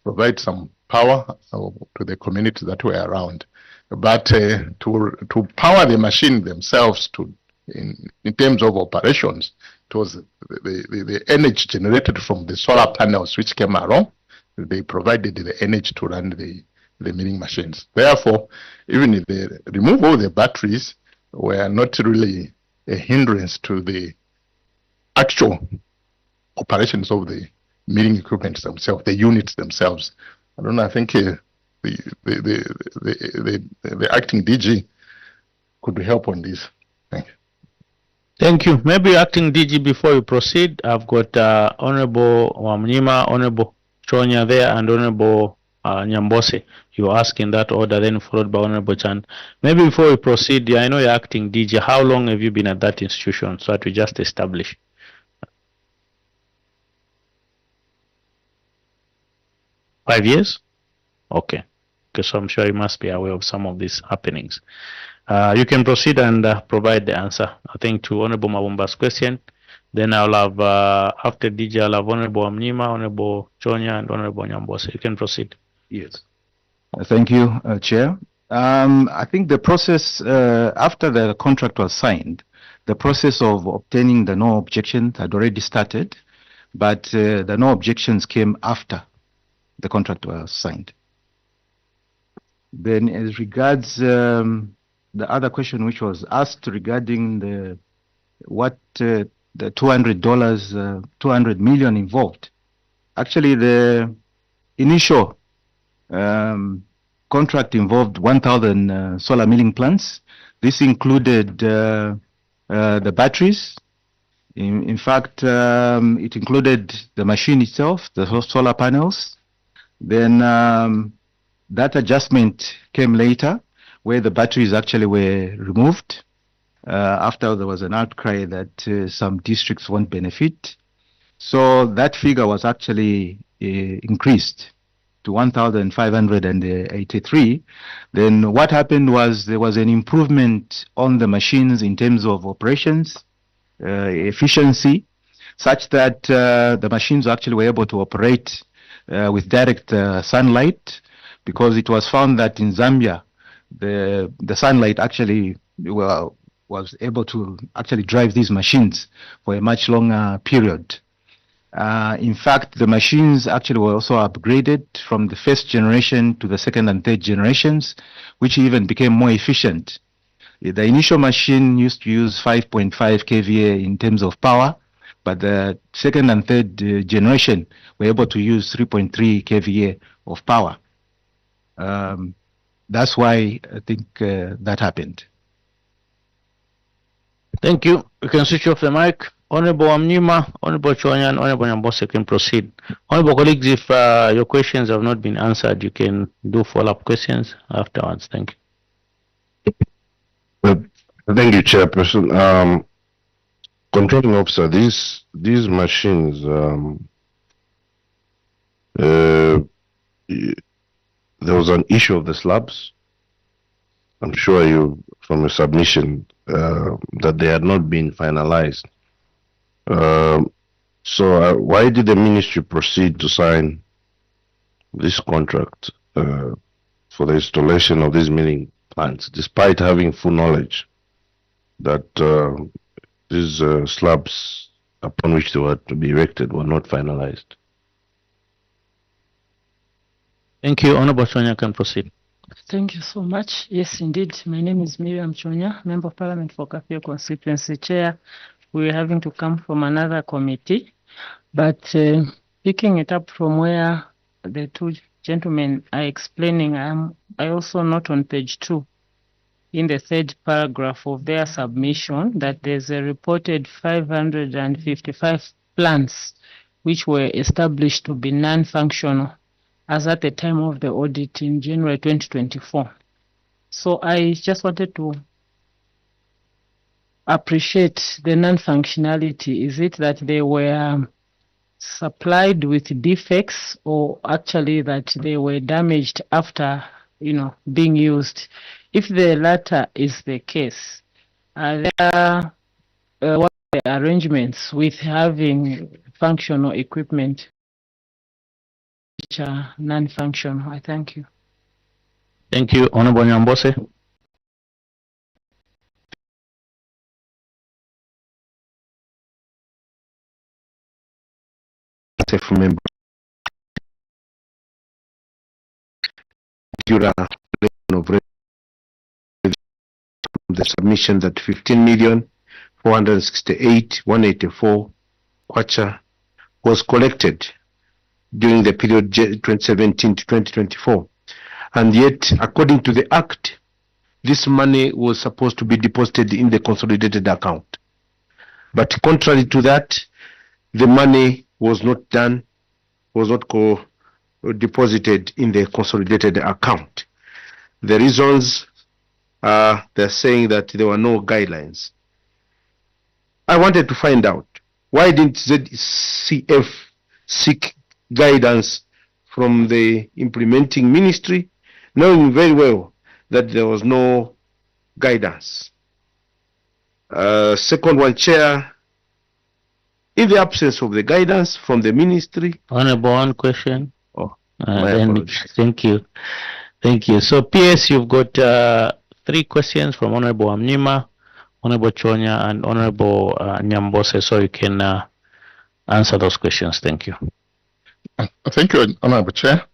provide some power to the communities that were around. But to power the machine themselves in terms of operations, it was the energy generated from the solar panels which came along. They provided the energy to run the milling machines. Therefore, even if the removal of the batteries were not really a hindrance to the actual operations of the milling equipment themselves, the units themselves. I don't know. I think the acting DG could help on this. Thank you. Thank you. Maybe acting DG, before you proceed, I've got Honorable Wamnyima, Honorable Chonya there, and Honorable Nyambose. You ask in that order, then followed by Honorable Chan. Maybe before we proceed, I know you're acting DG. How long have you been at that institution, so that we just establish? Five years? Okay. Okay, so I'm sure you must be aware of some of these happenings. You can proceed and provide the answer, I think, to Honorable Mabumba's question. Then I'll have, after DJ, I'll have Honorable Amnima, Honorable Chonya, and Honorable Nyambose. You can proceed. Yes. Thank you, Chair. I think the process, after the contract was signed, the process of obtaining the no objections had already started, but the no objections came after the contract was signed. Then as regards the other question which was asked regarding the $200, 200 million involved. Actually, the initial contract involved 1,000 solar milling plants. This included the batteries. In fact, it included the machine itself, the solar panels. Then that adjustment came later, where the batteries actually were removed after there was an outcry that some districts won't benefit. So that figure was actually increased to 1,583. Then what happened was there was an improvement on the machines in terms of operations, efficiency, such that the machines actually were able to operate with direct sunlight, because it was found that in Zambia, the sunlight actually was able to actually drive these machines for a much longer period. In fact, the machines actually were also upgraded from the first generation to the second and third generations, which even became more efficient. The initial machine used to use 5.5 kVA in terms of power, but the second and third generation were able to use 3.3 kVA of power. That's why I think that happened. Thank you. You can switch off the mic. Honorable Amnima, Honorable Chonya, and Honorable Nyambose can proceed. Honorable colleagues, if your questions have not been answered, you can do follow-up questions afterwards. Thank you. Thank you, Chairperson. Controlling officer, these machines, there was an issue of the slabs. I'm sure you, from your submission, that they had not been finalized. So why did the ministry proceed to sign this contract for the installation of these milling plants, despite having full knowledge that these slabs upon which they were to be erected were not finalized? Thank you. Honorable Chonya can proceed. Thank you so much. Yes, indeed. My name is Miriam Chonya, Member of Parliament for Kafio Constituency Chair. We're having to come from another committee, but picking it up from where the two gentlemen are explaining, I also note on page 2, in the third paragraph of their submission, that there's a reported 555 plants which were established to be non-functional as at the time of the audit in January 2024. So I just wanted to appreciate the non-functionality. Is it that they were supplied with defects, or actually that they were damaged after, being used? If the latter is the case, are there what are the arrangements with having functional equipment non-functional. I thank you. Thank you, Honorable Nyambose. From member of the submissions at 15,468,184 kwacha was collected during the period 2017 to 2024. And yet, according to the Act, this money was supposed to be deposited in the consolidated account. But contrary to that, the money was not deposited in the consolidated account. The reasons are they're saying that there were no guidelines. I wanted to find out, why didn't ZCF seek guidance from the implementing ministry, knowing very well that there was no guidance? Second one, Chair, in the absence of the guidance from the ministry. Honorable, one question. Oh, thank you. Thank you. So, PS, you've got 3 questions from Honorable Amnima, Honorable Chonya, and Honorable Nyambose, so you can answer those questions. Thank you. Thank you, Honorable Chair.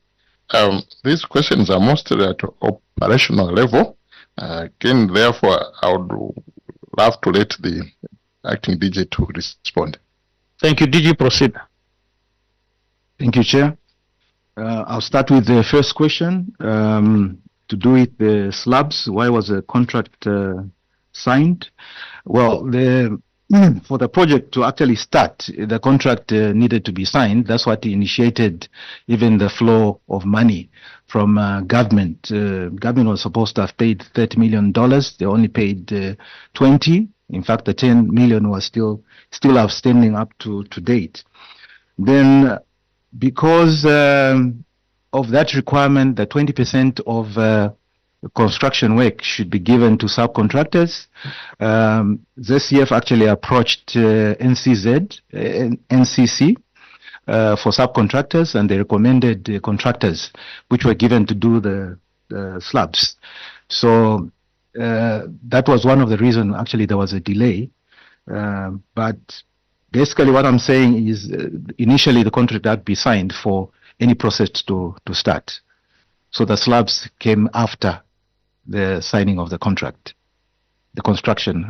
These questions are mostly at operational level. Again, therefore, I would love to let the acting DG to respond. Thank you. DG, proceed. Thank you, Chair. I'll start with the first question to do with the slabs. Why was the contract signed? Well, for the project to actually start, the contract needed to be signed. That's what initiated even the flow of money from government. Government was supposed to have paid $30 million. They only paid 20. In fact, the 10 million was still outstanding up to date. Then, because of that requirement, the 20% of construction work should be given to subcontractors, ZCF actually approached NCC for subcontractors, and they recommended contractors which were given to do the slabs. So that was one of the reasons actually there was a delay. But basically what I'm saying is initially the contract had to be signed for any process to start. So the slabs came after the signing of the contract, the construction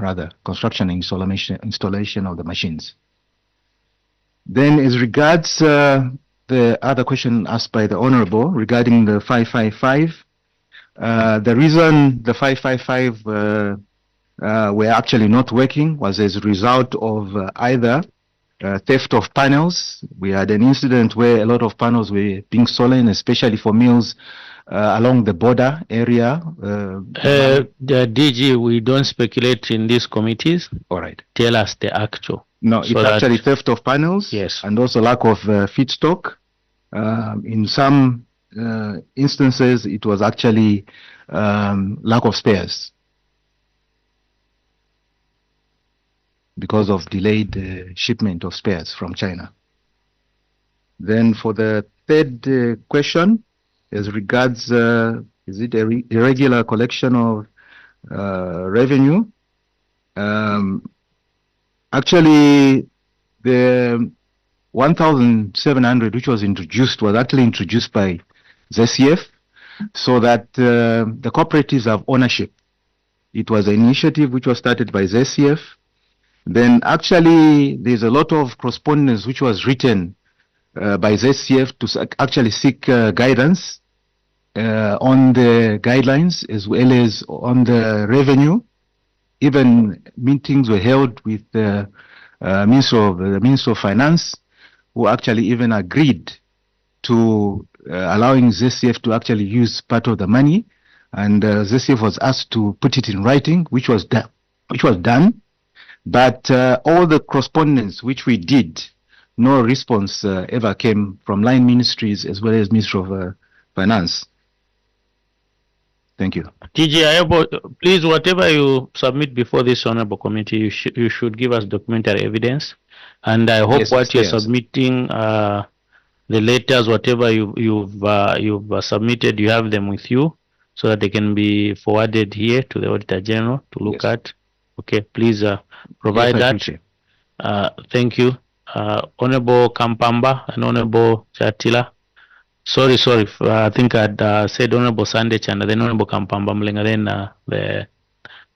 installation of the machines. Then as regards the other question asked by the Honorable regarding the 555, the reason the 555 were actually not working was as a result of either theft of panels. We had an incident where a lot of panels were being stolen, especially for mills along the border area. The DG, we don't speculate in these committees. All right. Tell us the actual. No, so it's actually theft of panels. Yes. And also lack of feedstock. In some instances, it was actually lack of spares because of delayed shipment of spares from China. Then for the third question, as regards, is it a irregular collection of revenue? Actually, the 1,700 which was introduced was actually introduced by ZCF so that the cooperatives have ownership. It was an initiative which was started by ZCF. Then actually there's a lot of correspondence which was written by ZCF to actually seek guidance on the guidelines as well as on the revenue. Even meetings were held with the Minister of Finance, who actually even agreed to allowing ZCF to actually use part of the money, and ZCF was asked to put it in writing, which was done. But all the correspondence which we did, no response ever came from line ministries as well as Minister of Finance. Thank you. DG, please, whatever you submit before this honorable committee, you should give us documentary evidence. And I hope Yes, what you're yes. submitting the letters, whatever you've submitted, you have them with you so that they can be forwarded here to the Auditor General to look Yes. at. Okay, please provide Yes, I that. do, Chair. Thank you. Honorable Kampamba and Honorable Chatila. Sorry. I think I'd said Honorable Sunday Chanda, then Honorable Kampamba Mlenga, then the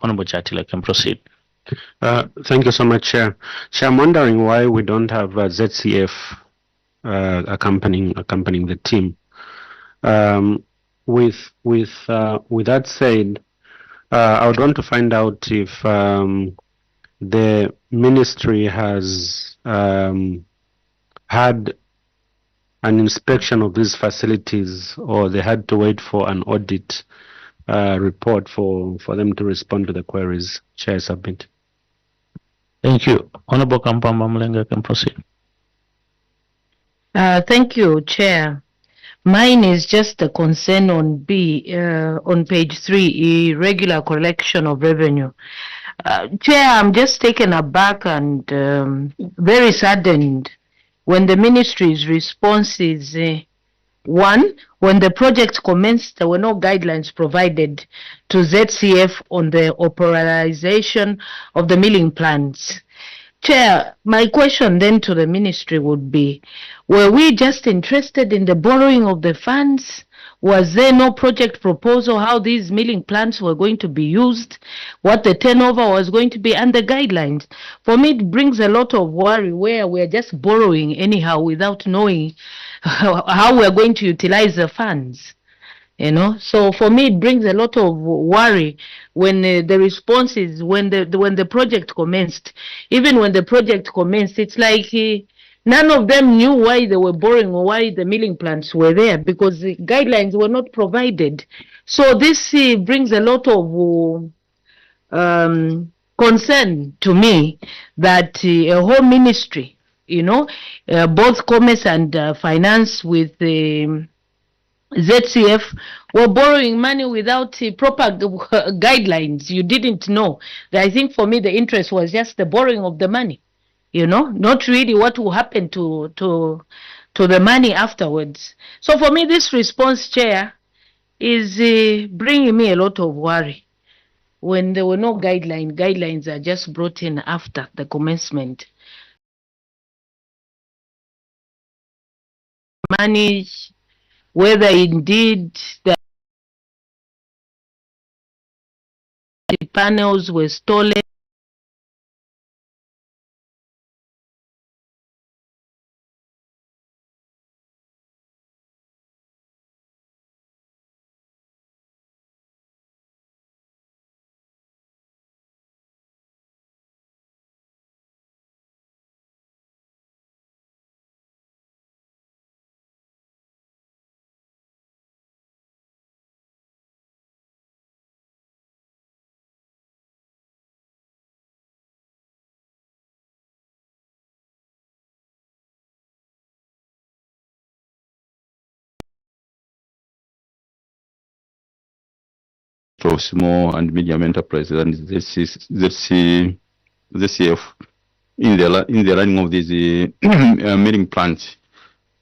Honorable Chatila can proceed. Thank you so much, Chair. Chair, I'm wondering why we don't have ZCF accompanying the team. With that said, I would want to find out if the ministry has had an inspection of these facilities, or they had to wait for an audit report for them to respond to the queries Chair submit. Thank you. Honorable Kampamba Mlenga can proceed. Thank you, Chair. Mine is just a concern on on page 3, irregular collection of revenue. Chair, I'm just taken aback and very saddened when the ministry's response is, one, when the project commenced, there were no guidelines provided to ZCF on the operationalization of the milling plants. Chair, my question then to the ministry would be, were we just interested in the borrowing of the funds? Was there no project proposal how these milling plants were going to be used, what the turnover was going to be, and the guidelines? For me, it brings a lot of worry where we're just borrowing anyhow without knowing how we're going to utilize the funds. So for me, it brings a lot of worry when the response is when the project commenced. Even when the project commenced, it's like none of them knew why they were borrowing or why the milling plants were there, because the guidelines were not provided. So this brings a lot of concern to me that a whole ministry, both commerce and finance with ZCF were borrowing money without proper guidelines. You didn't know. I think for me the interest was just the borrowing of the money, not really what will happen to the money afterwards. So for me this response, Chair, is bringing me a lot of worry. When there were no guidelines are just brought in after the commencement. Manage whether indeed the panels were stolen. of small and medium enterprises and ZCF in the running of these milling plants.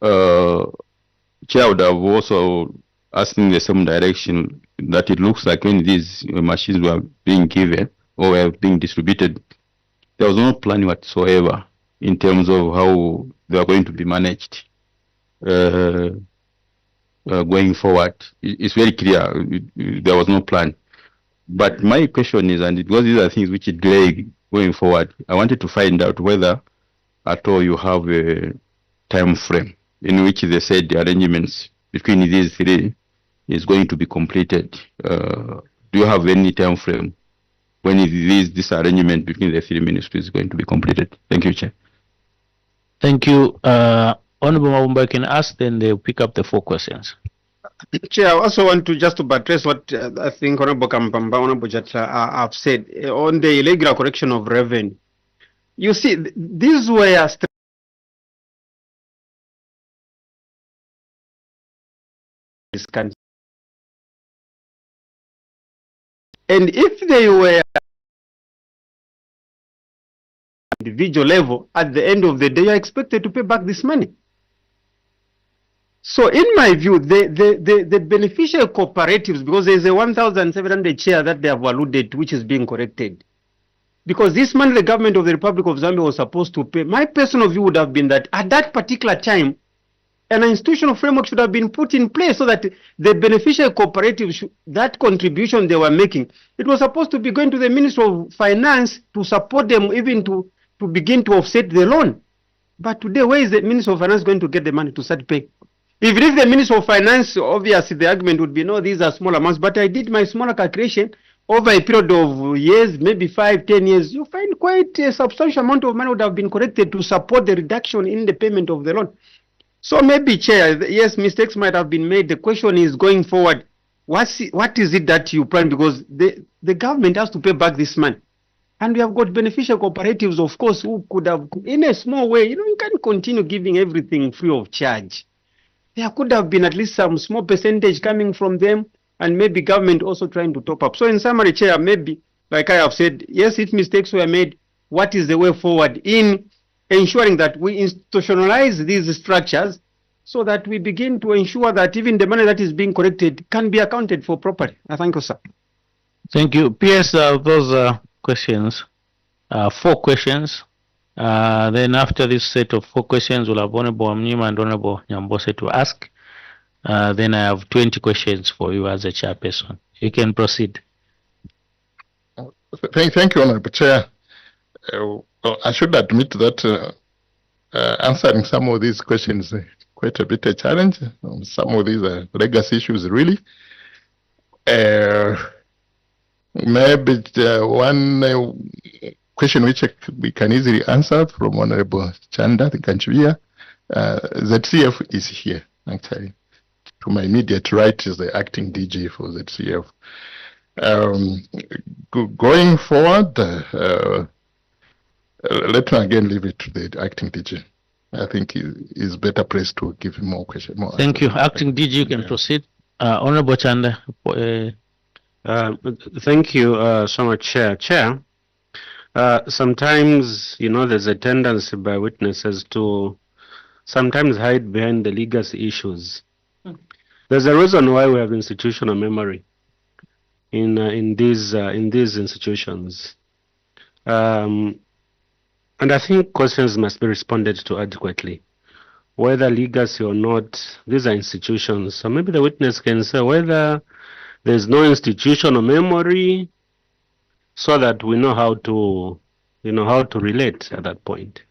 Chair would have also asked in the same direction that it looks like when these machines were being given or were being distributed, there was no plan whatsoever in terms of how they are going to be managed. Going forward, it's very clear there was no plan. But my question is, and because these are things which delay going forward, I wanted to find out whether at all you have a time frame in which they said the arrangements between these three is going to be completed. Do you have any time frame when this arrangement between the three ministries is going to be completed? Thank you, Chair. Thank you. Honorable Mabumba can ask, then they'll pick up the 4 questions. Chair, I also want to just to buttress what I think Honorable Kampamba, Honorable Jatla have said on the irregular collection of revenue. You see, these were and if they were individual level, at the end of the day, you are expected to pay back this money. So in my view, the beneficial cooperatives, because there's a 1,700 share that they have alluded to, which is being corrected. Because this money the government of the Republic of Zambia was supposed to pay, my personal view would have been that at that particular time, an institutional framework should have been put in place so that the beneficial cooperatives, that contribution they were making, it was supposed to be going to the Ministry of Finance to support them even to begin to offset the loan. But today, where is the Ministry of Finance going to get the money to start paying? Even if the Ministry of Finance, obviously the argument would be, no, these are small amounts, but I did my smaller calculation over a period of years, maybe 5, 10 years, you find quite a substantial amount of money would have been collected to support the reduction in the payment of the loan. So maybe, Chair, yes, mistakes might have been made. The question is going forward, what is it that you plan? Because the government has to pay back this money. And we have got beneficial cooperatives, of course, who could have, in a small way, you can't continue giving everything free of charge. There could have been at least some small percentage coming from them, and maybe government also trying to top up. So in summary, Chair, maybe, like I have said, yes, if mistakes were made, what is the way forward in ensuring that we institutionalize these structures so that we begin to ensure that even the money that is being collected can be accounted for properly? Thank you, sir. Thank you. PS, those questions, 4 questions. Then after this set of 4 questions, we'll have Honorable Mnyima and Honorable Nyambose to ask. Then I have 20 questions for you as a chairperson. You can proceed. Thank you, Honorable Chair. Well, I should admit that answering some of these questions is quite a bit a challenge. Some of these are legacy issues, really. Maybe one question which we can easily answer from Honorable Chanda Kanchivia. ZCF is here, actually. To my immediate right is the acting DG for ZCF. Going forward, let me again leave it to the acting DG. I think he is better placed to give him more questions. Thank you. Acting DG, you can proceed. Honorable Chanda. Thank you so much, Chair. Chair, sometimes, there's a tendency by witnesses to sometimes hide behind the legacy issues. There's a reason why we have institutional memory in these institutions. And I think questions must be responded to adequately. Whether legacy or not, these are institutions. So maybe the witness can say whether there's no institutional memory so that we know how to, relate at that point.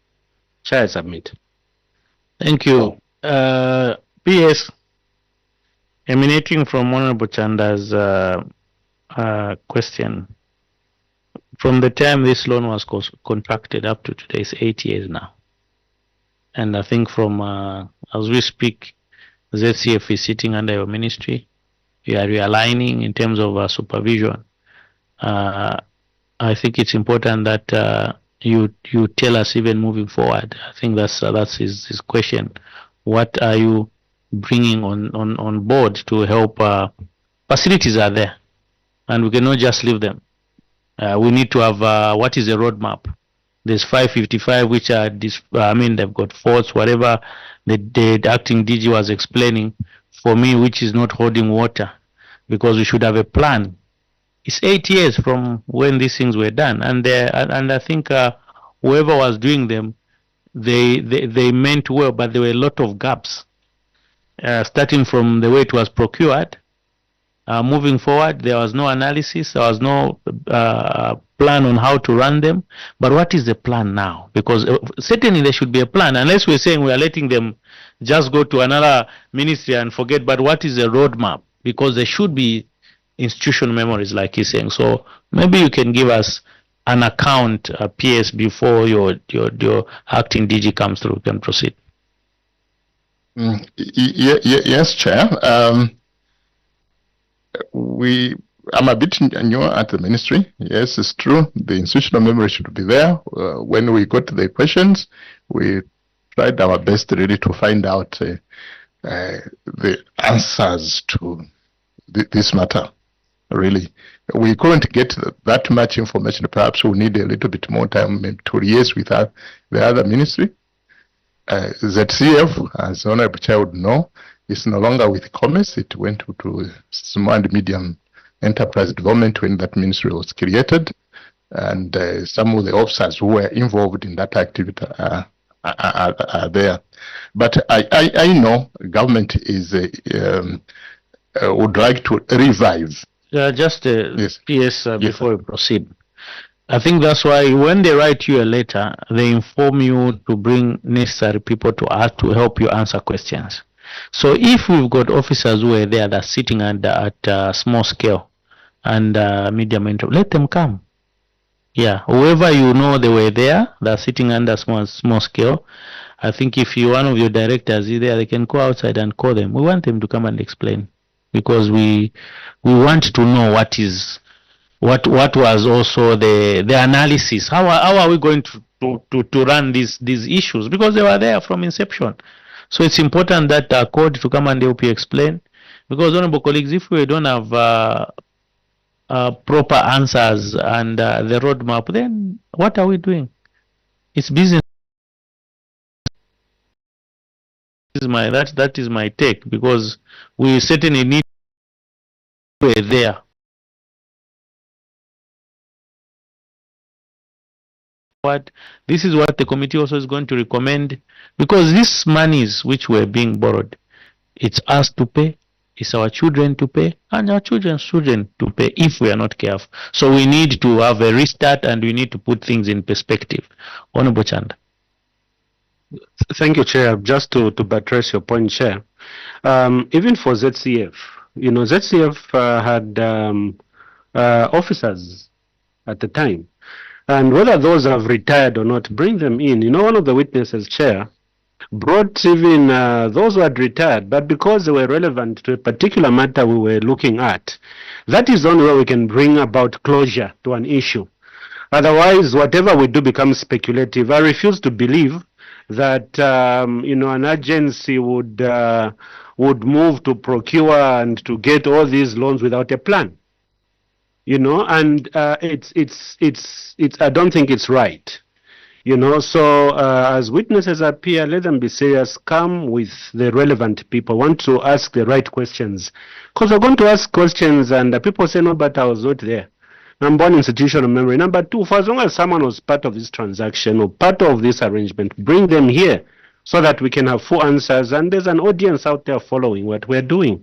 Chair, submit. Thank you. PS, emanating from Honorable Chanda's question, from the time this loan was contracted up to today is 8 years now. And I think from, as we speak, ZCF is sitting under your ministry. You are realigning in terms of supervision. I think it's important that you tell us even moving forward. I think that's his question. What are you bringing on board to help? Facilities are there, and we cannot just leave them. We need to have what is the roadmap. There's 555 which are they've got faults, whatever the acting DG was explaining for me, which is not holding water, because we should have a plan. It's 8 years from when these things were done, and I think whoever was doing them, they meant well, but there were a lot of gaps, starting from the way it was procured. Moving forward, there was no analysis, there was no plan on how to run them. But what is the plan now? Because certainly there should be a plan, unless we're saying we are letting them just go to another ministry and forget. But what is the roadmap? Because there should be institutional memories, like he's saying. So maybe you can give us an account, PS, before your acting DG comes through. You can proceed. Yes, Chair. I'm a bit new at the ministry. Yes, it's true. The institutional memory should be there. When we got the questions, we tried our best really to find out the answers to this matter. Really, we couldn't get that much information. Perhaps we'll need a little bit more time, maybe 2 years with the other ministry. ZCF, as Honorable Chair would know, It's no longer with commerce. It went to small and medium enterprise development when that ministry was created. And some of the officers who were involved in that activity are there. But I know government is would like to revive. Just Yes. PS Yes, before we proceed. I think that's why when they write you a letter, they inform you to bring necessary people to help you answer questions. So if we've got officers who are there that are sitting at small scale and medium enterprise, let them come. Yeah, whoever you know they were there, they're sitting under small scale. I think if one of your directors is there, they can go outside and call them. We want them to come and explain, because we want to know what was also the analysis. How are we going to run these issues, because they were there from inception. So it's important that code to come and help you explain, because honorable colleagues, if we don't have proper answers and the roadmap, then what are we doing? It's business. That is my take, because we certainly need to be there. This is what the committee also is going to recommend, because these monies which were being borrowed, it's us to pay, it's our children to pay, and our children's children to pay if we are not careful. So we need to have a restart, and we need to put things in perspective. Honorable Chanda. Thank you, Chair. Just to buttress your point, Chair, even for ZCF, ZCF had officers at the time. And whether those have retired or not, bring them in. One of the witnesses, Chair, brought even those who had retired, but because they were relevant to a particular matter we were looking at, that is the only way we can bring about closure to an issue. Otherwise, whatever we do becomes speculative. I refuse to believe that an agency would move to procure and to get all these loans without a plan. And it's I don't think it's right. So as witnesses appear, let them be serious, come with the relevant people, want to ask the right questions. Because we're going to ask questions and people say, no, but I was not there. Number one, institutional memory. Number two, for as long as someone was part of this transaction or part of this arrangement, bring them here so that we can have full answers, and there's an audience out there following what we're doing.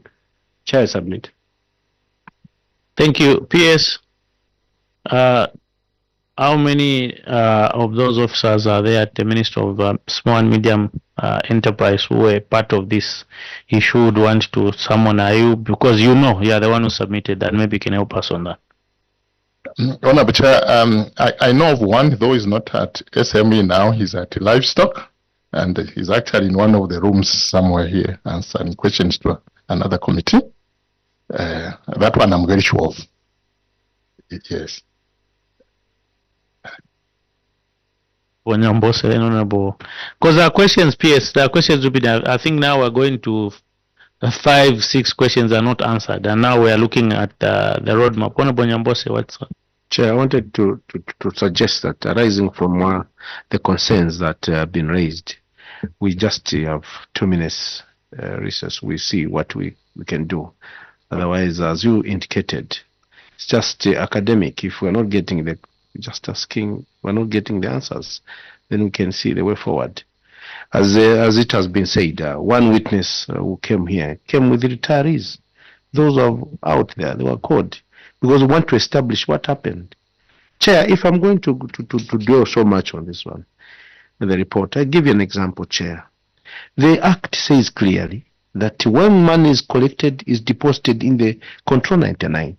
Chair, submit. Thank you. PS, how many of those officers are there at the Ministry of Small and Medium Enterprise who were part of this issue would want to summon? Are you, because you are the one who submitted that, maybe you can help us on that. Honorable Chair, I know of one, though he's not at SME now, he's at Livestock, and he's actually in one of the rooms somewhere here answering questions to another committee. That one I'm very sure of. Yes. Because our questions, PS, the questions will be, I think now we're going to 5, 6 questions are not answered, and now we are looking at the roadmap. Honorable Nyambose, what's Chair, I wanted to suggest that, arising from the concerns that have been raised, we just have 2 minutes recess. We see what we can do. Otherwise, as you indicated, it's just academic. If we're not getting just asking, we're not getting the answers, then we can see the way forward. As it has been said, one witness who came here came with the retirees. Those are out there, they were called because we want to establish what happened. Chair, if I'm going to dwell so much on this one, the report, I give you an example, Chair. The Act says clearly that when money is collected, is deposited in the Control 99.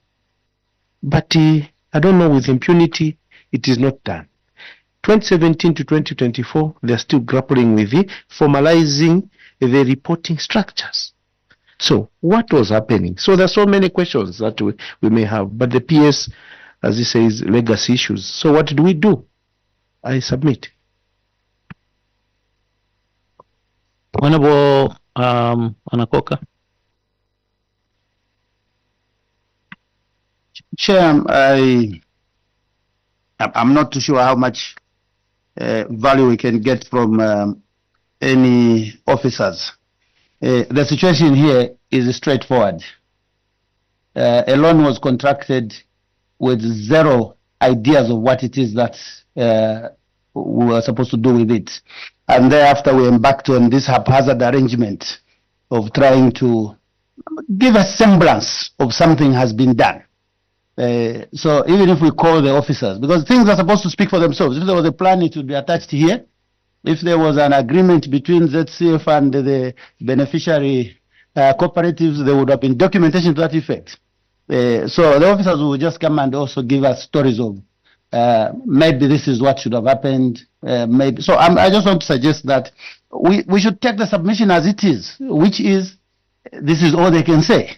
But I don't know, with impunity, it is not done. 2017 to 2024, they're still grappling with formalizing the reporting structures. So what was happening? So there's so many questions that we may have, but the PS, as he says, legacy issues. So what do? I submit. Honorable Anakoka. Chair, I'm not too sure how much value we can get from any officers The situation here is straightforward. A loan was contracted with zero ideas of what it is that we were supposed to do with it. And thereafter we embarked on this haphazard arrangement of trying to give a semblance of something has been done. So even if we call the officers, because things are supposed to speak for themselves. If there was a plan, it would be attached here. If there was an agreement between ZCF and the beneficiary cooperatives, there would have been documentation to that effect. So the officers will just come and also give us stories of maybe this is what should have happened. Maybe so. I just want to suggest that we should take the submission as it is, which is this is all they can say,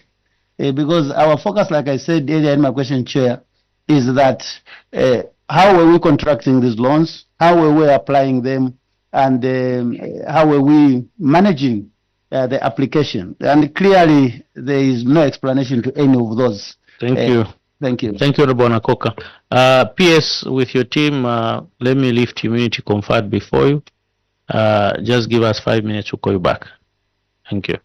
because our focus, like I said earlier in my question, Chair, is that how were we contracting these loans, how were we applying them, and how were we managing the application? And clearly, there is no explanation to any of those. Thank you. Thank you. Thank you, Honorable Nakoka. PS, with your team, let me leave Community Comfort before you. Just give us 5 minutes to call you back. Thank you.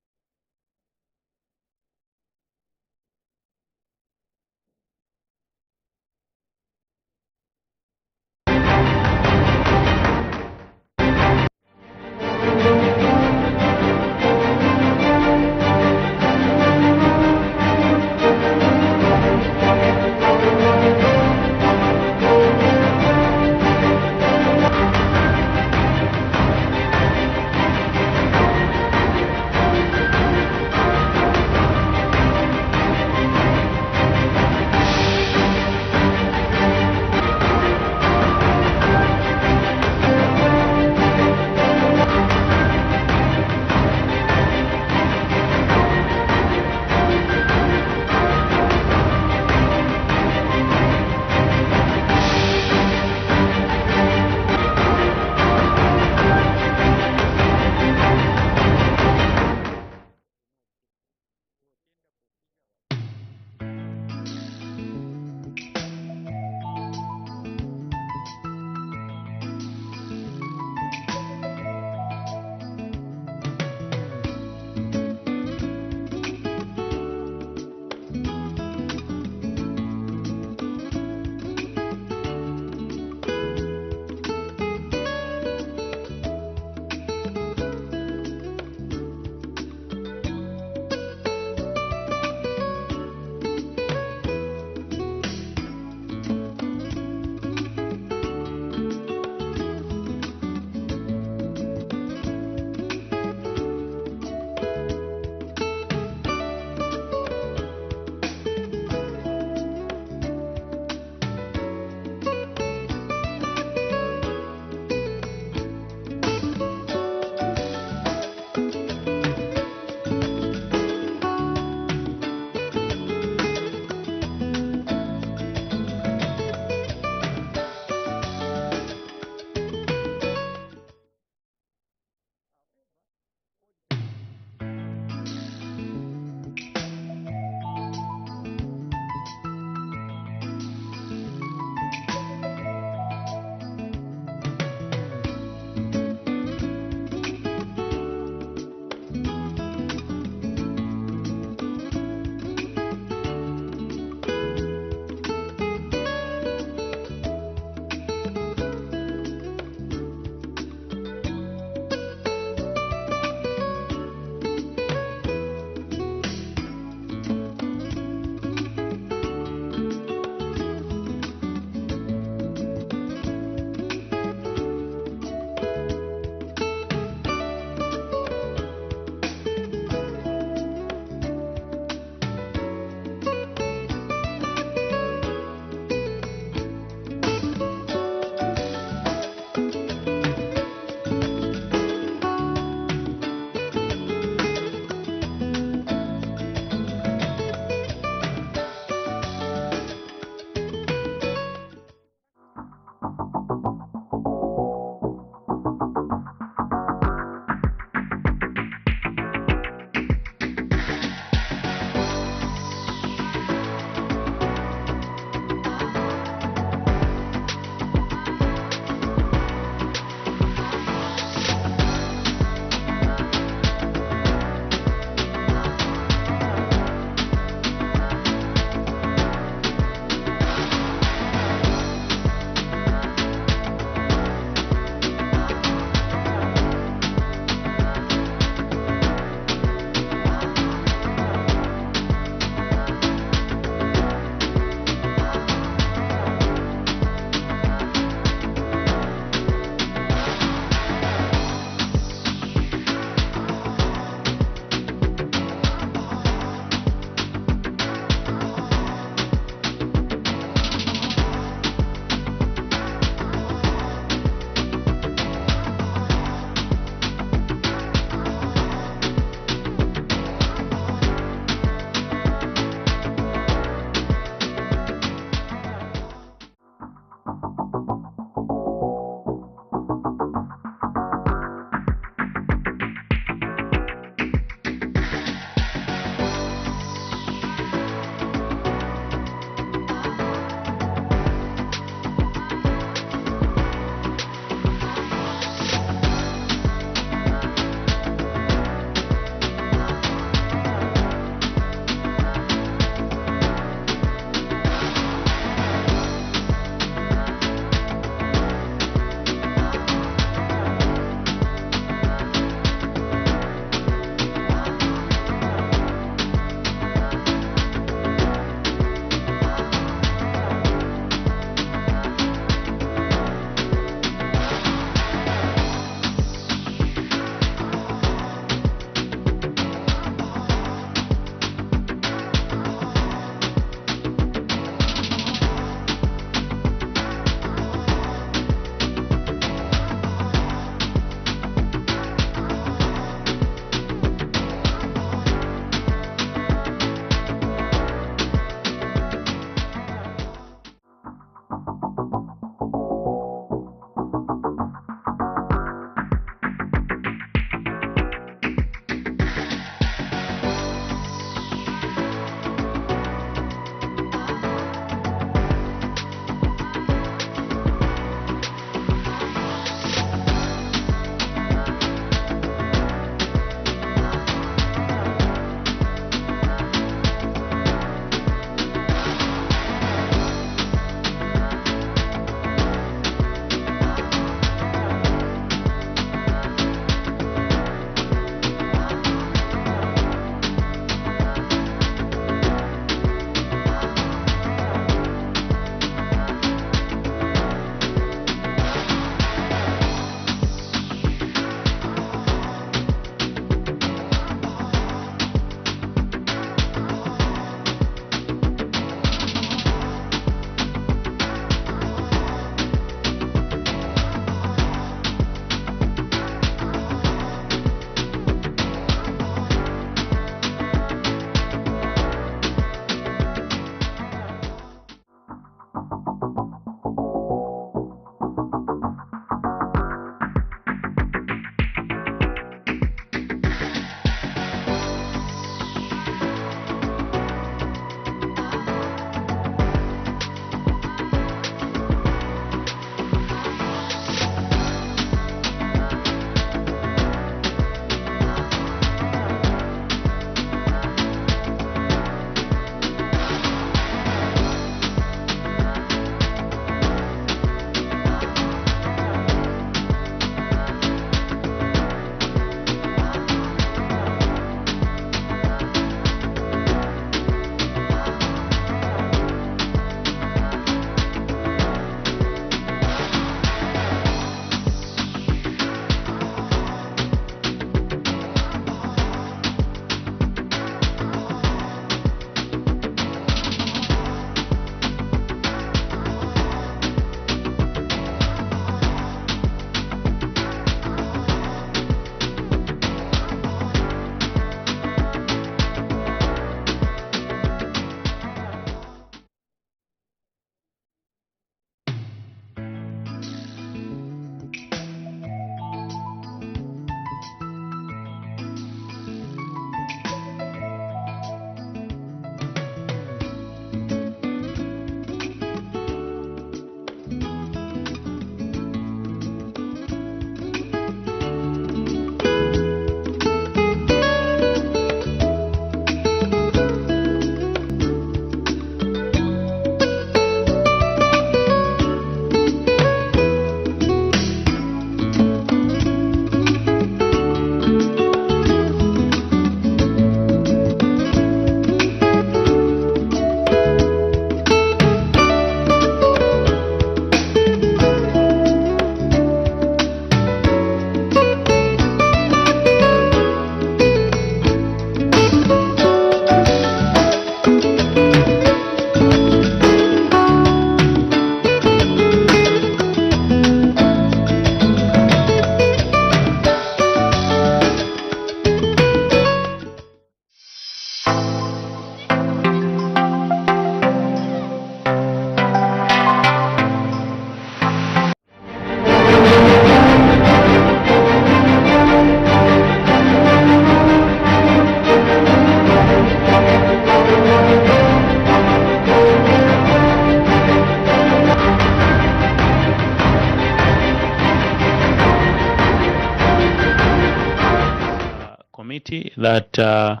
that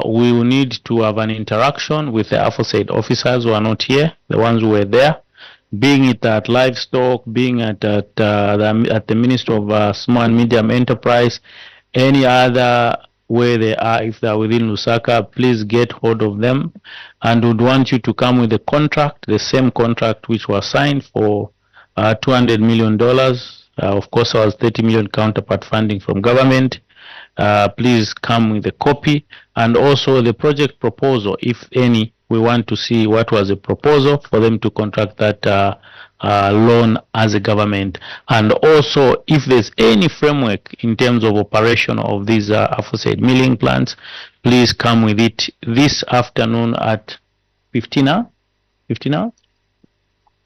we will need to have an interaction with the aforesaid officers who are not here, the ones who were there, being it at livestock, being at the Ministry of Small and Medium Enterprise, any other where they are, if they are within Lusaka, please get hold of them, and would want you to come with the contract, the same contract which was signed for $200 million. Of course, there was 30 million counterpart funding from government. Please come with a copy, and also the project proposal, if any. We want to see what was the proposal for them to contract that loan as a government, and also if there's any framework in terms of operation of these aforesaid milling plants, please come with it this afternoon at 15 hours. 15 hours?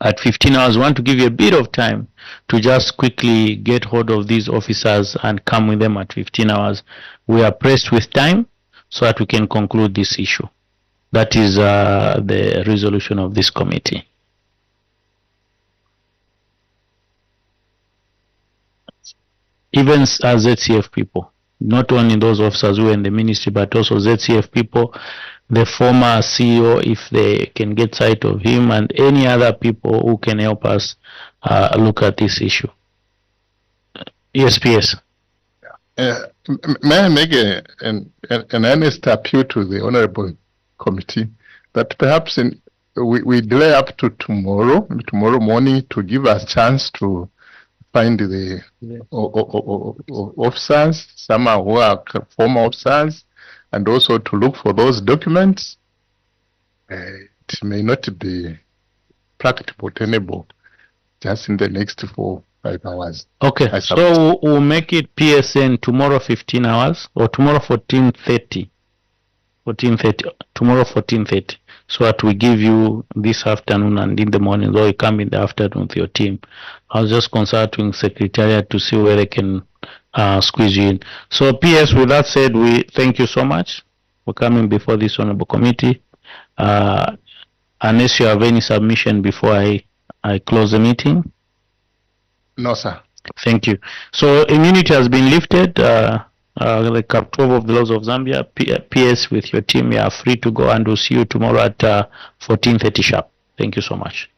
At 15 hours, we want to give you a bit of time to just quickly get hold of these officers and come with them at 15 hours. We are pressed with time so that we can conclude this issue. That is the resolution of this committee. Even as ZCF people, not only those officers who are in the ministry, but also ZCF people, the former CEO, if they can get sight of him, and any other people who can help us look at this issue. Yes, PS. May I make an earnest appeal to the Honorable Committee that perhaps we delay up to tomorrow morning to give us a chance to find the officers, some who are former officers, and also to look for those documents. It may not be practicable, tenable, just in the next 4 or 5 hours. Okay, so we'll make it PSN tomorrow 15 hours, or tomorrow 14:30. 14:30, tomorrow 14:30, so that we give you this afternoon and in the morning, or you come in the afternoon with your team. I was just consulting Secretariat to see where they can squeeze you in. So PS, with that said, we thank you so much for coming before this honorable committee. Unless you have any submission before I close the meeting. No, sir. Thank you. So immunity has been lifted. The Cap 12 of the laws of Zambia, PS with your team, you are free to go, and we'll see you tomorrow at 14:30 sharp. Thank you so much.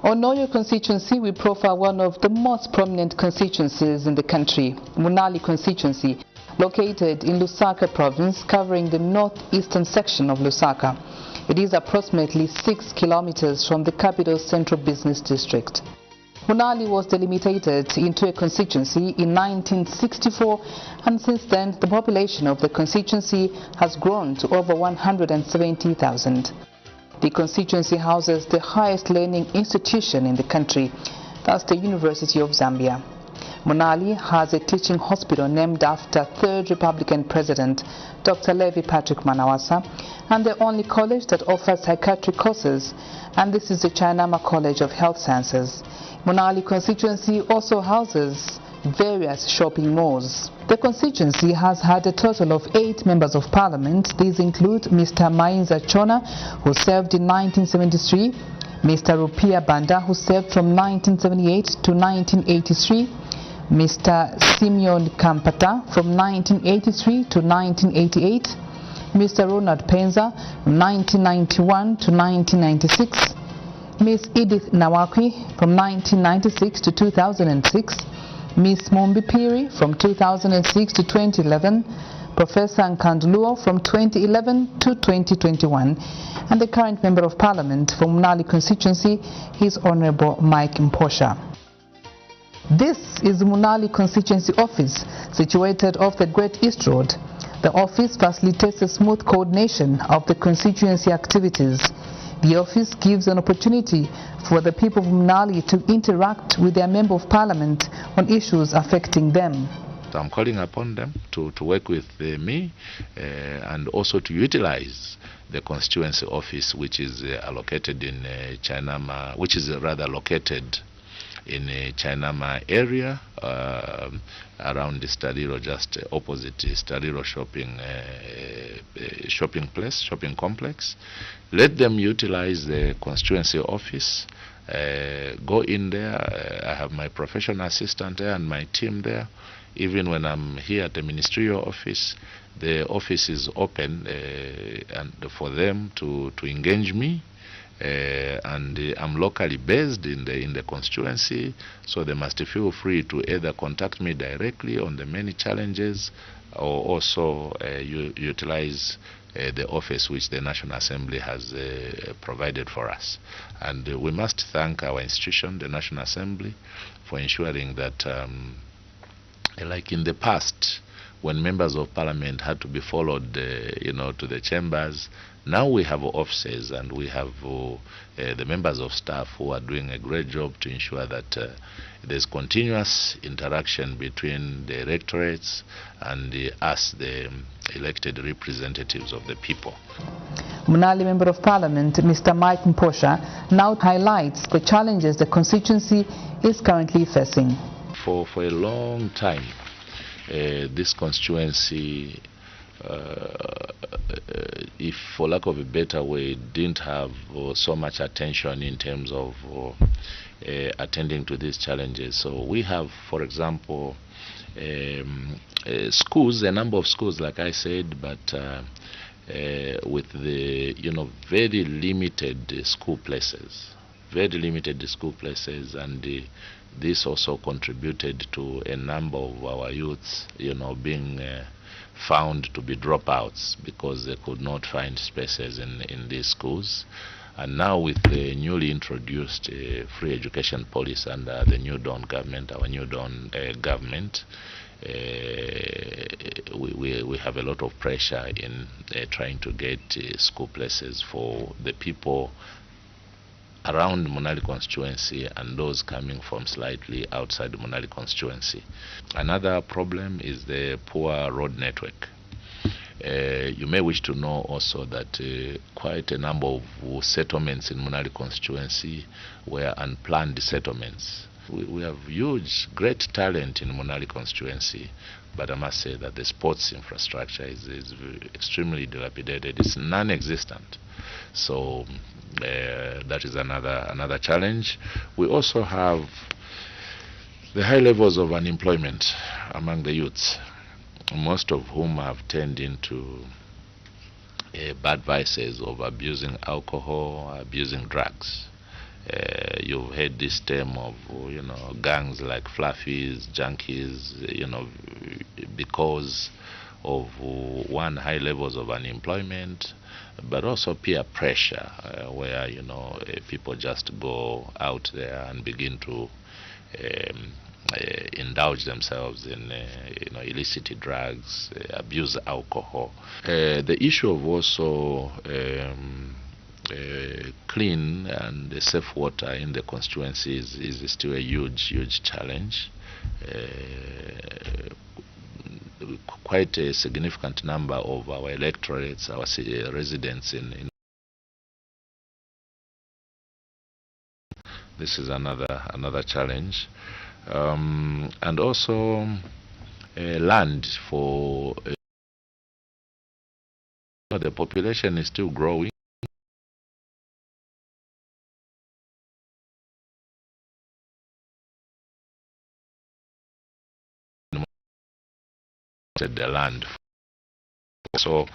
On Oyo constituency, we profile one of the most prominent constituencies in the country, Munali constituency, located in Lusaka province, covering the northeastern section of Lusaka. It is approximately 6 kilometers from the capital central business district. Munali was delimitated into a constituency in 1964, and since then the population of the constituency has grown to over 170,000. The constituency houses the highest learning institution in the country, that's the University of Zambia. Munali has a teaching hospital named after 3rd Republican President Dr. Levi Patrick Manawasa, and the only college that offers psychiatric courses, and this is the Chainama College of Health Sciences. Munali constituency also houses various shopping malls. The constituency has had a total of 8 members of parliament. These include Mr. Mainza Chona, who served in 1973, Mr. Rupia Banda, who served from 1978 to 1983, Mr. Simeon Kampata from 1983 to 1988, Mr. Ronald Penza from 1991 to 1996, Ms. Edith Nawakwi from 1996 to 2006, Ms. Mombi Piri from 2006 to 2011, Professor Nkandluo from 2011 to 2021, and the current Member of Parliament for Munali constituency is Honorable Mike Mposha. This is the Munali constituency office, situated off the Great East Road. The office facilitates a smooth coordination of the constituency activities. The office gives an opportunity for the people of Munali to interact with their Member of Parliament on issues affecting them. I'm calling upon them to work with me and also to utilize the constituency office, which is allocated in Chainama, which is rather located in Chainama area around the Stadiro, just opposite the Stadiro shopping complex. Let them utilize the constituency office. Go in there. I have my professional assistant there and my team there. Even when I'm here at the ministerial office, the office is open and for them to engage me. And I'm locally based in the constituency, so they must feel free to either contact me directly on the many challenges or also utilize the office which the National Assembly has provided for us. And we must thank our institution, the National Assembly, for ensuring that like in the past, when members of parliament had to be followed to the chambers, now we have offices and we have the members of staff who are doing a great job to ensure that there's continuous interaction between the electorates and us, the elected representatives of the people. Munali Member of Parliament, Mr. Mike Mposha, now highlights the challenges the constituency is currently facing. For a long time, this constituency, if for lack of a better way, didn't have so much attention in terms of attending to these challenges. So we have, for example, schools, a number of schools, like I said, but with the very limited school places, and this also contributed to a number of our youths, being found to be dropouts because they could not find spaces in these schools. And now with the newly introduced free education policy under the New Dawn government, our New Dawn government, we have a lot of pressure in trying to get school places for the people around Munali constituency and those coming from slightly outside the Munali constituency. Another problem is the poor road network. You may wish to know also that quite a number of settlements in Munali constituency were unplanned settlements. We have huge, great talent in Munali constituency, but I must say that the sports infrastructure is extremely dilapidated. It's non-existent. So that is another challenge. We also have the high levels of unemployment among the youths, most of whom have turned into bad vices of abusing alcohol, abusing drugs. You've heard this term of, gangs like fluffies, junkies, because of one, high levels of unemployment, but also peer pressure, where people just go out there and begin to indulge themselves in illicit drugs, abuse alcohol. The issue of also clean and safe water in the constituencies is still a huge challenge. Quite a significant number of our electorates, our residents in this is another challenge, and also land for the population is still growing. The land, so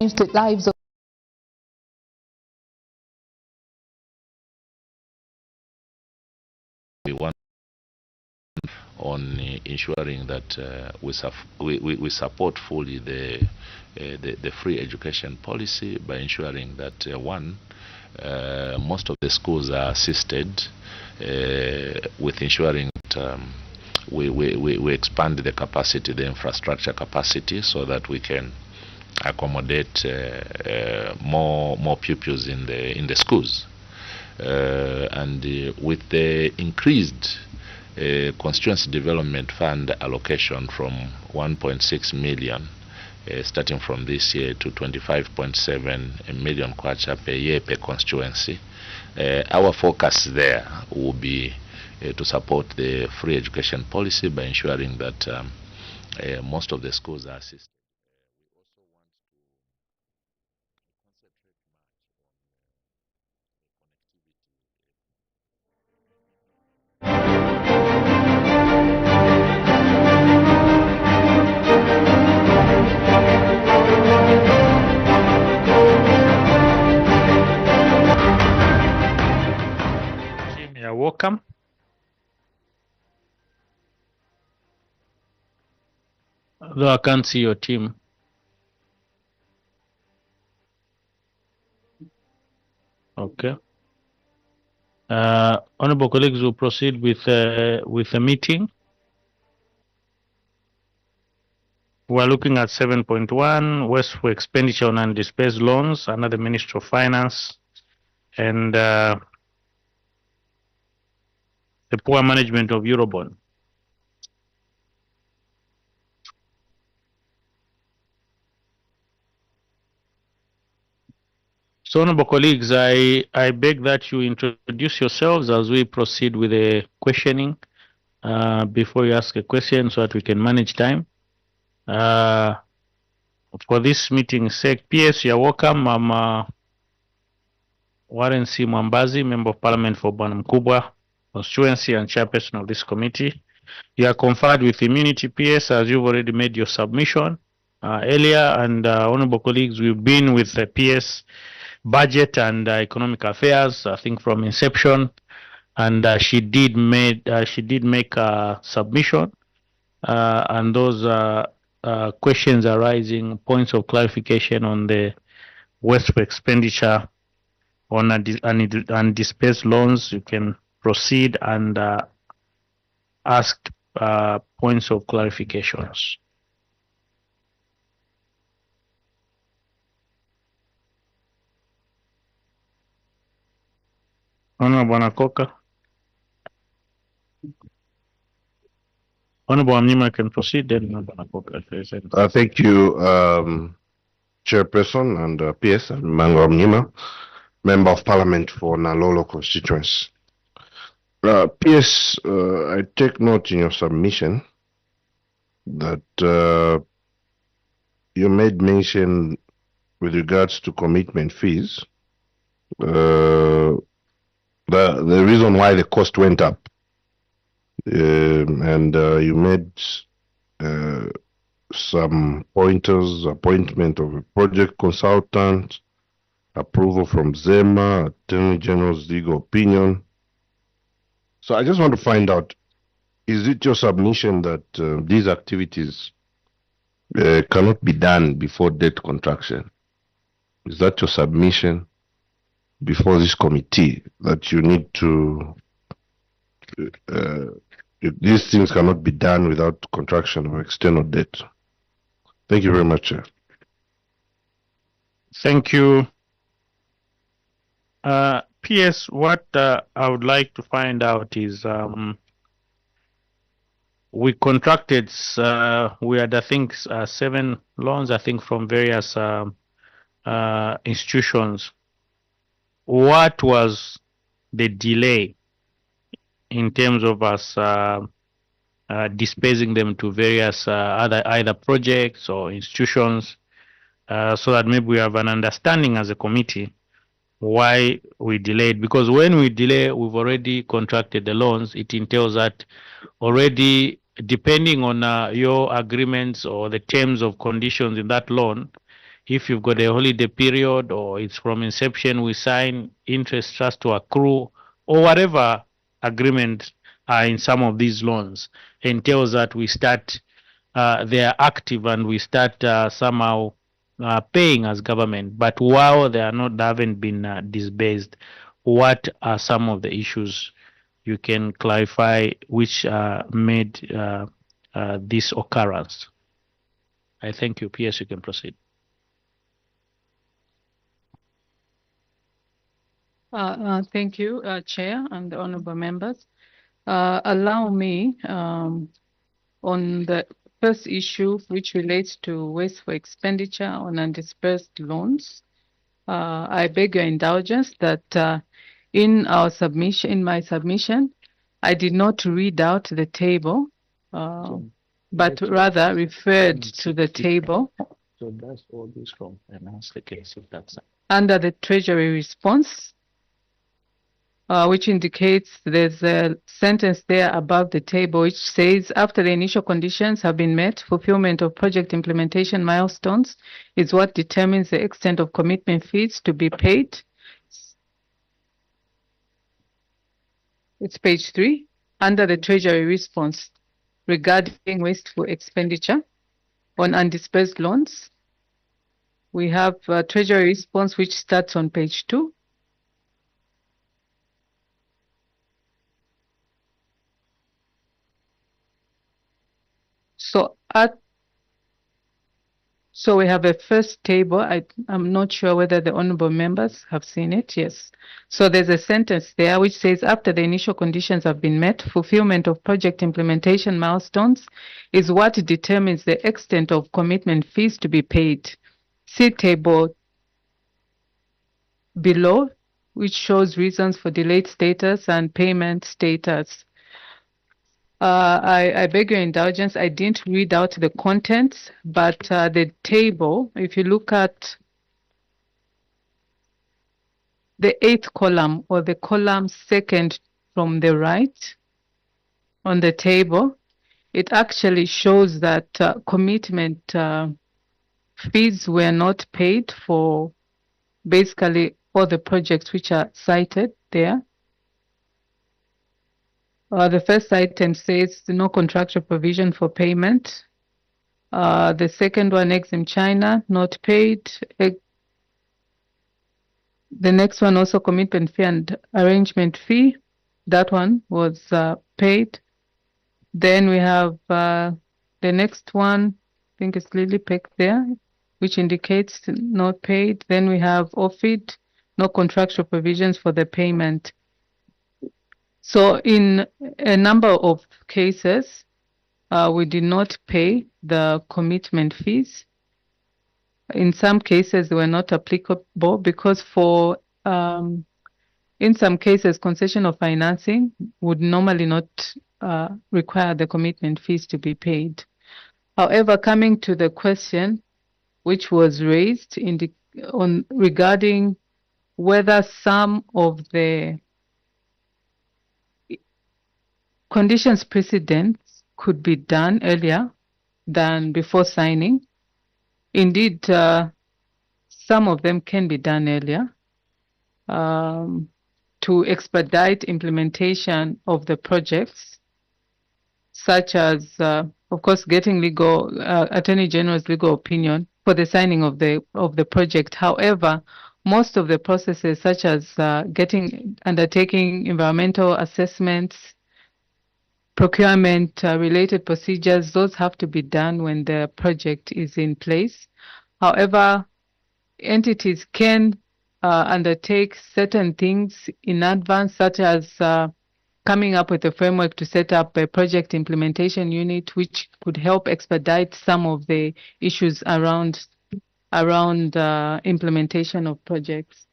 changed the lives of we want on ensuring that we support fully the free education policy by ensuring that one, most of the schools are assisted, with ensuring that we expand the capacity, the infrastructure capacity, so that we can accommodate more pupils in the schools, and with the increased constituency development fund allocation from 1.6 million starting from this year to 25.7 million kwacha per year per constituency. Our focus there will be to support the free education policy by ensuring that most of the schools are assisted. Jim, you're welcome. Though I can't see your team. Okay. Honorable colleagues, will proceed with the meeting. We're looking at 7.1, West for expenditure on undisbursed loans under the Ministry of Finance, and the poor management of Eurobond. So, honorable colleagues, I beg that you introduce yourselves as we proceed with the questioning before you ask a question, so that we can manage time. For this meeting's sake, PS, you're welcome. I'm Warren C. Mwambazi, Member of Parliament for Bwana Mkubwa constituency and chairperson of this committee. You are conferred with immunity, PS, as you've already made your submission earlier, and honorable colleagues, we've been with the PS budget and economic affairs, I think, from inception, and she did make a submission, and those questions arising, points of clarification on the West for expenditure on undisbursed loans. You can proceed and ask points of clarifications. Honorable Anakoka. Honorable Amnima can proceed, then Honorable Anakoka. Thank you, Chairperson and PS, and Mango Amnima, Member of Parliament for Nalolo constituency. PS, I take note in your submission that you made mention with regards to commitment fees. The reason why the cost went up, and you made some pointers, appointment of a project consultant, approval from ZEMA, Attorney General's legal opinion. So I just want to find out, is it your submission that these activities cannot be done before debt contraction? Is that your submission before this committee, that you need to, these things cannot be done without contraction of external debt? Thank you very much, Chair. Thank you. PS, what I would like to find out is we contracted, we had, I think, 7 loans, I think, from various institutions. What was the delay in terms of us dispersing them to various other either projects or institutions, so that maybe we have an understanding as a committee why we delayed? Because when we delay, we've already contracted the loans. It entails that already, depending on your agreements or the terms of conditions in that loan, if you've got a holiday period or it's from inception, we sign interest trust to accrue, or whatever agreement are in some of these loans, entails that we start, they are active and we start somehow paying as government. But while they are not, they haven't been disbursed, what are some of the issues you can clarify which made this occurrence? I thank you. PS, you can proceed. Thank you, Chair and the honorable members. Allow me, on the first issue, which relates to wasteful expenditure on undisbursed loans, I beg your indulgence that in our submission, in my submission, I did not read out the table, but rather referred to the table. So that's all this from enhance the case, if that's under the Treasury response, which indicates there's a sentence there above the table which says, after the initial conditions have been met, fulfillment of project implementation milestones is what determines the extent of commitment fees to be paid. It's page 3, under the Treasury response regarding wasteful expenditure on undisbursed loans. We have a Treasury response which starts on page 2. So we have a first table. I'm not sure whether the honorable members have seen it. Yes. So there's a sentence there which says, after the initial conditions have been met, fulfillment of project implementation milestones is what determines the extent of commitment fees to be paid. See table below, which shows reasons for delayed status and payment status. I beg your indulgence, I didn't read out the contents, but the table, if you look at the 8th column, or the column second from the right on the table, it actually shows that commitment fees were not paid for basically all the projects which are cited there. The first item says no contractual provision for payment. The second one, Exim China, not paid. The next one, also commitment fee and arrangement fee. That one was paid. Then we have the next one, I think it's Lilipec there, which indicates not paid. Then we have OFID, no contractual provisions for the payment. So in a number of cases, we did not pay the commitment fees. In some cases, they were not applicable because for, in some cases, concession of financing would normally not require the commitment fees to be paid. However, coming to the question which was raised regarding whether some of the conditions precedents could be done earlier, than before signing. Indeed, some of them can be done earlier to expedite implementation of the projects, such as, of course, getting legal Attorney General's legal opinion for the signing of the project. However, most of the processes, such as undertaking environmental assessments, procurement related procedures, those have to be done when the project is in place. However, entities can undertake certain things in advance, such as coming up with a framework to set up a project implementation unit, which could help expedite some of the issues around implementation of projects.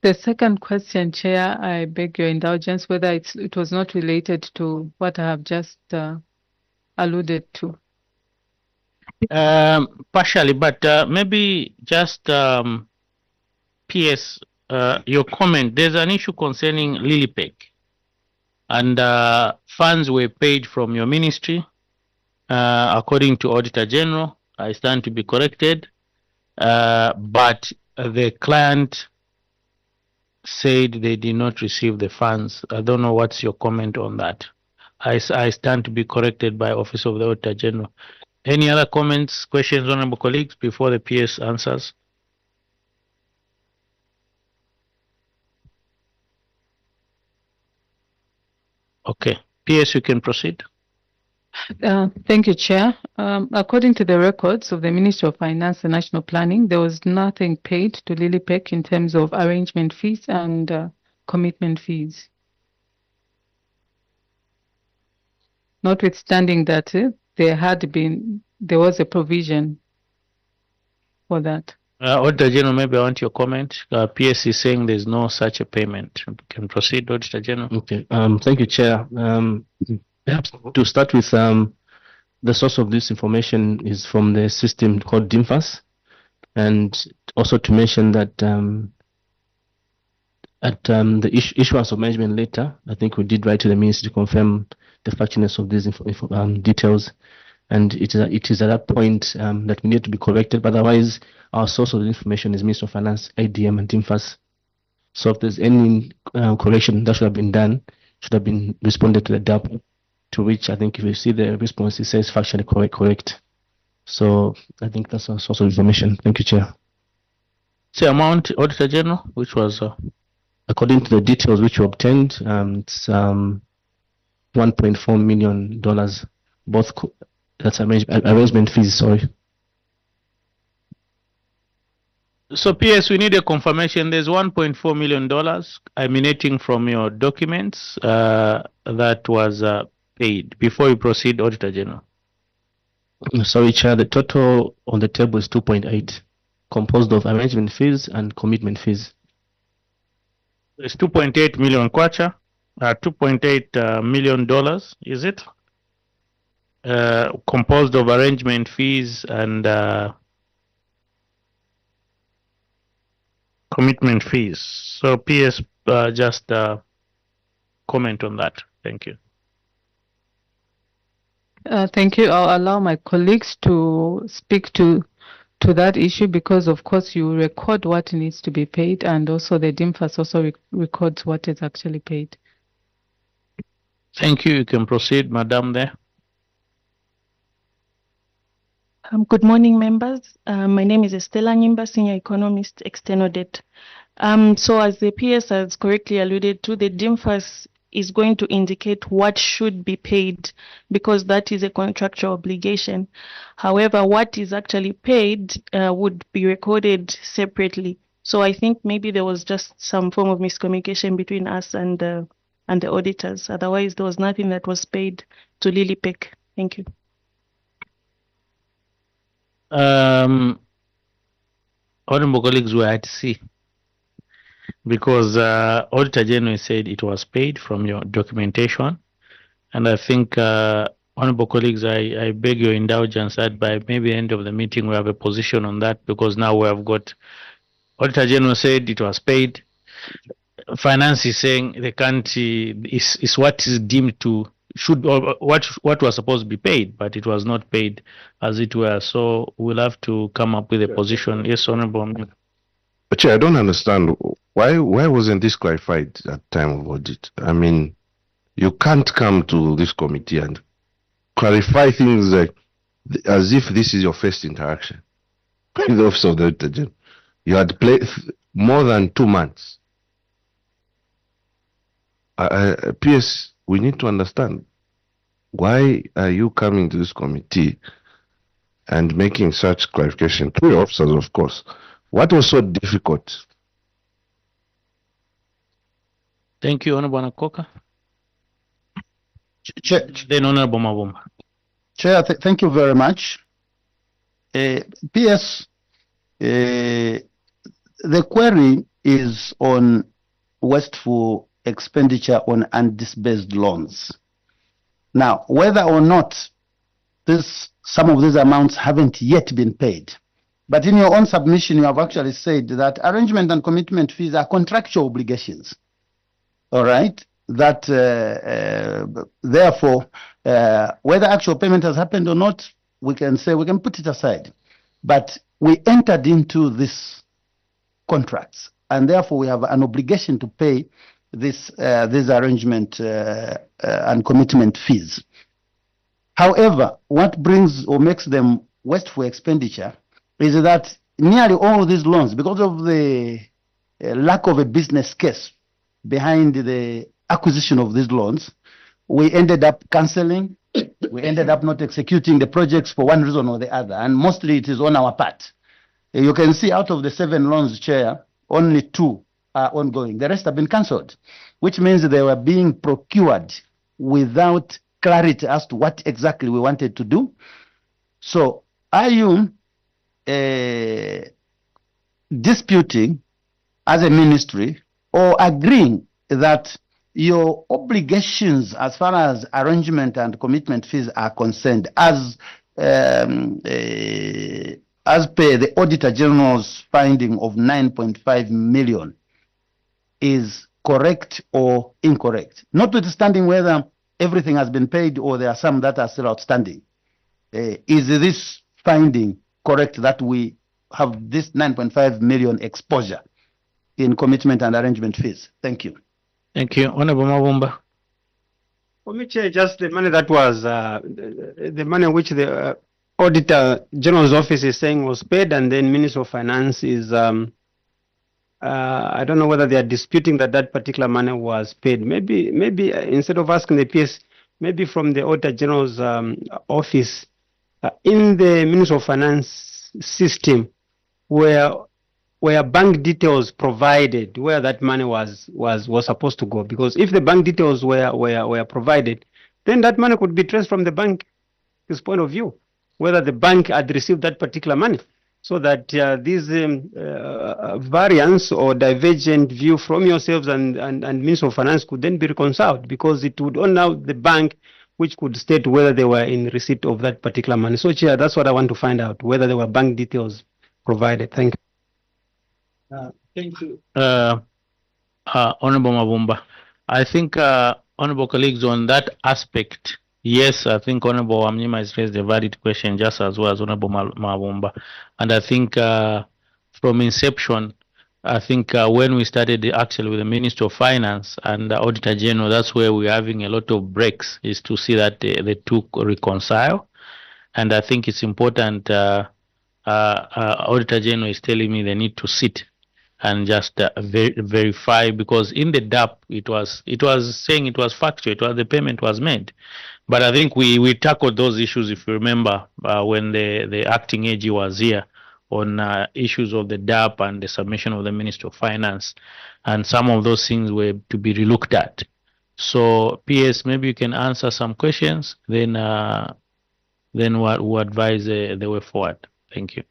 The second question, Chair, I beg your indulgence, whether it was not related to what I have just alluded to. Partially, but maybe just PS, your comment. There's an issue concerning Lilipec, and funds were paid from your ministry, according to Auditor General. I stand to be corrected, but the client said they did not receive the funds. I don't know what's your comment on that. I stand to be corrected by Office of the Auditor General. Any other comments, questions, honorable colleagues, before the PS answers? Okay, PS, you can proceed. Thank you, Chair. According to the records of the Ministry of Finance and National Planning, there was nothing paid to Lilipec in terms of arrangement fees and commitment fees. Notwithstanding that there was a provision for that. Auditor General, maybe I want your comment. PS is saying there's no such a payment. You can proceed, Auditor General. Okay. Thank you, Chair. Perhaps to start with, the source of this information is from the system called DIMFAS, and also to mention that at the issuance of management letter, I think we did write to the ministry to confirm the factness of these details, and it is at that point that we need to be corrected. But otherwise, our source of the information is Ministry of Finance, ADM, and DIMFAS. So if there's any correction that should have been done, should have been responded to the DAP. To which I think if you see the response, it says factually correct. So I think that's a source of information. Thank you, Chair. The amount, Auditor General, which was? According to the details which you obtained, it's $1.4 million, both, that's arrangement fees, sorry. So PS, we need a confirmation. There's $1.4 million emanating from your documents that was paid. Before you proceed, Auditor General. Sorry, Chair, the total on the table is 2.8, composed of arrangement fees and commitment fees. It's 2.8 million kwacha, $2.8 million, is it? Composed of arrangement fees and commitment fees. So PS, just comment on that. Thank you. Thank you. I'll allow my colleagues to speak to that issue, because of course you record what needs to be paid, and also the DIMFAS also records what is actually paid. Thank you. You can proceed, Madam there. Good morning, members. My name is Estella Nyimba, Senior Economist, External Debt. So as the PS has correctly alluded to, the DIMFAS is going to indicate what should be paid, because that is a contractual obligation. However, what is actually paid would be recorded separately. So I think maybe there was just some form of miscommunication between us and the auditors. Otherwise, there was nothing that was paid to Lilipec. Thank you. Honorable colleagues, were at sea, because Auditor General said it was paid from your documentation, and I think honorable colleagues, I beg your indulgence that by maybe end of the meeting we have a position on that, because now we have got Auditor General said it was paid. finance is saying the country is what is deemed to should or what was supposed to be paid, but it was not paid as it were. So we'll have to come up with a position. Yes, Honorable. But Chair, I don't understand why wasn't this clarified at time of audit? I mean, you can't come to this committee and clarify things like as if this is your first interaction with the Office of the Auditor General. You had played more than 2 months. PS, we need to understand, why are you coming to this committee and making such clarification to your officers, of course? What was so difficult? Thank you, Honorable Nakoka. Chair, Then Honorable Mavumba. Chair, thank you very much. PS, the query is on wasteful expenditure on undisbursed loans. Now, whether or not some of these amounts haven't yet been paid, but in your own submission, you have actually said that arrangement and commitment fees are contractual obligations. All right? That therefore, whether actual payment has happened or not, we can say we can put it aside. But we entered into these contracts, and therefore we have an obligation to pay these arrangement and commitment fees. However, what brings or makes them wasteful expenditure is that nearly all these loans, because of the lack of a business case behind the acquisition of these loans, we ended up cancelling, we ended up not executing the projects for one reason or the other, and mostly it is on our part. You can see out of the 7 loans, Chair, only 2 are ongoing. The rest have been cancelled, which means they were being procured without clarity as to what exactly we wanted to do. So are you disputing as a ministry or agreeing that your obligations as far as arrangement and commitment fees are concerned, as per the Auditor General's finding of 9.5 million, is correct or incorrect, notwithstanding whether everything has been paid or there are some that are still outstanding? Is this finding correct, that we have this 9.5 million exposure in commitment and arrangement fees? Thank you. Thank you. Honorable Mavumba. For me, Chair, just the money that was, the money which the Auditor General's office is saying was paid, and then Minister of Finance is, I don't know whether they are disputing that particular money was paid. Maybe instead of asking the PS, maybe from the Auditor General's office, in the Minister of Finance system, where bank details provided, where that money was supposed to go. Because if the bank details were provided, then that money could be traced from the bank's point of view, whether the bank had received that particular money, so that these variance or divergent view from yourselves and Minister of Finance could then be reconciled, because it would allow the bank which could state whether they were in receipt of that particular money. So, Chair, that's what I want to find out, whether there were bank details provided. Thank you. Thank you. Honorable Mavumba. I think, honorable colleagues, on that aspect, yes, I think Honorable Amnima has raised a valid question, just as well as Honorable Mavumba. And I think from inception, I think when we started actually with the Minister of Finance and the Auditor General, that's where we're having a lot of breaks, is to see that the two reconcile. And I think it's important, Auditor General is telling me they need to sit and just verify, because in the DAP it was saying it was factual, the payment was made. But I think we tackled those issues, if you remember, when the acting AG was here, on issues of the DAP and the submission of the Minister of Finance, and some of those things were to be relooked at. So PS, maybe you can answer some questions, then we'll advise the way forward. Thank you.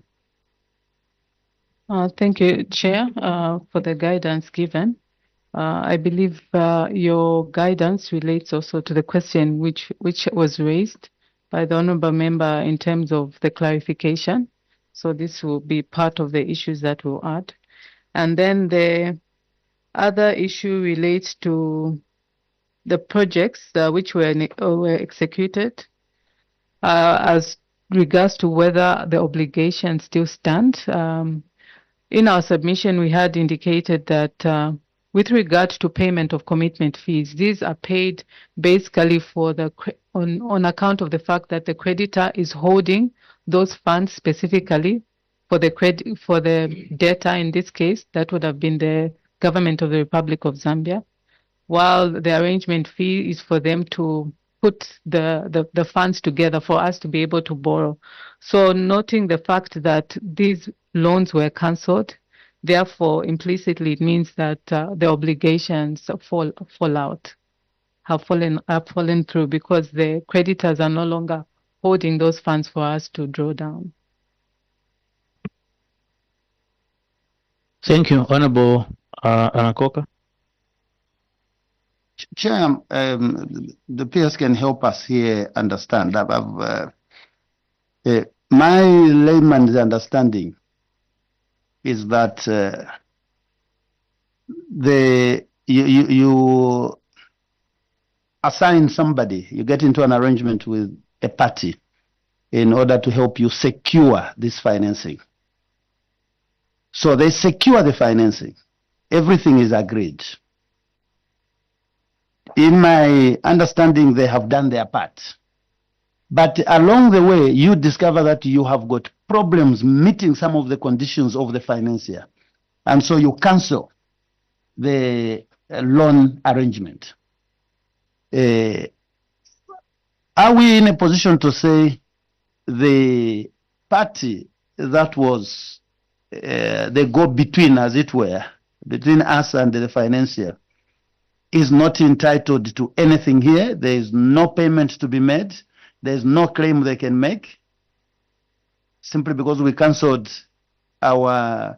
Thank you, Chair, for the guidance given. I believe your guidance relates also to the question which was raised by the honourable member in terms of the clarification. So this will be part of the issues that we'll add. And then the other issue relates to the projects which were executed as regards to whether the obligations still stand. In our submission, we had indicated that with regard to payment of commitment fees, these are paid basically for on account of the fact that the creditor is holding those funds specifically for the debtor. In this case, that would have been the government of the Republic of Zambia, while the arrangement fee is for them to put the funds together for us to be able to borrow. So noting the fact that these loans were cancelled, therefore implicitly it means that the obligations fall out, have fallen through, because the creditors are no longer holding those funds for us to draw down. Thank you, Honorable Anakoka. Chair, the PS can help us here understand. My layman's understanding is that you assign somebody, you get into an arrangement with a party in order to help you secure this financing. So they secure the financing. Everything is agreed. In my understanding, they have done their part. But along the way, you discover that you have got problems meeting some of the conditions of the financier. And so you cancel the loan arrangement. Are we in a position to say the party that was the go-between, as it were, between us and the financier, is not entitled to anything here? There is no payment to be made. There is no claim they can make, simply because we cancelled the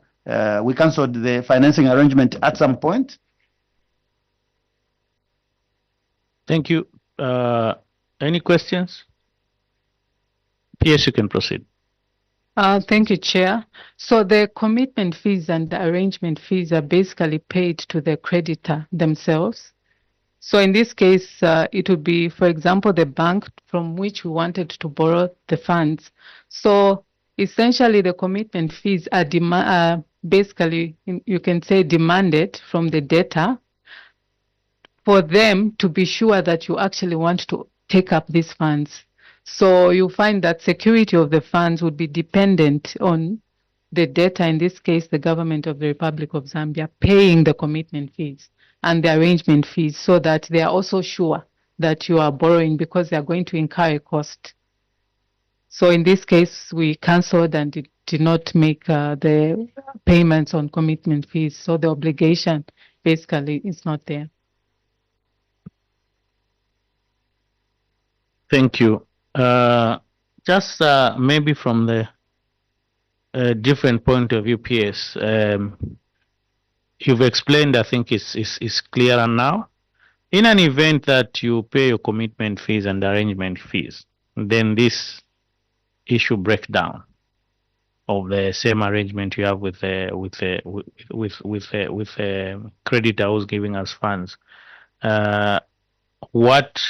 financing arrangement at some point. Thank you. Any questions? PS, you can proceed. Thank you, Chair. So the commitment fees and the arrangement fees are basically paid to the creditor themselves. So in this case, it would be, for example, the bank from which we wanted to borrow the funds. So essentially, the commitment fees are basically, you can say, demanded from the debtor for them to be sure that you actually want to take up these funds. So you find that security of the funds would be dependent on the debtor, in this case, the government of the Republic of Zambia, paying the commitment fees and the arrangement fees, so that they are also sure that you are borrowing, because they are going to incur a cost. So in this case, we cancelled and did not make the payments on commitment fees. So the obligation basically is not there. Thank you. Just maybe from the different point of view, PS, you've explained, I think is clearer now. In an event that you pay your commitment fees and arrangement fees, then this issue breakdown of the same arrangement you have with the creditor who's giving us funds, what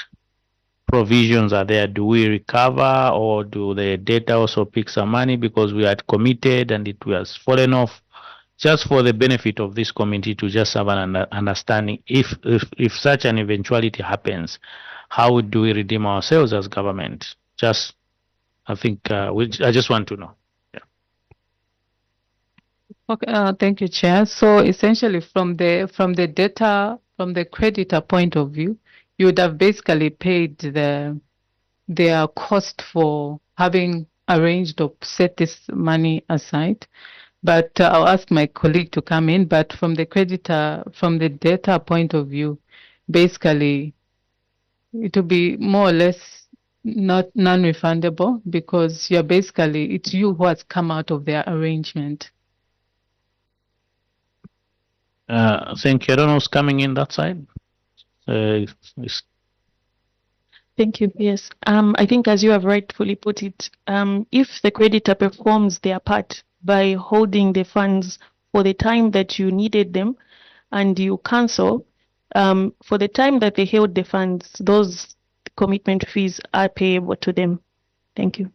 provisions are there? Do we recover, or do the debtor also pick some money because we had committed and it was fallen off? Just for the benefit of this committee to just have an understanding, if such an eventuality happens, how do we redeem ourselves as government? Just, I think, I just want to know. Yeah. Okay, thank you, Chair. So essentially, from the creditor point of view, you would have basically paid their cost for having arranged or set this money aside. But I'll ask my colleague to come in. But from the debtor point of view, basically, it will be more or less not non-refundable, because it's you who has come out of their arrangement. Thank you. I don't know who's coming in that side. Thank you. Yes. I think, as you have rightfully put it, if the creditor performs their part by holding the funds for the time that you needed them, and you cancel, for the time that they held the funds, those commitment fees are payable to them. Thank you.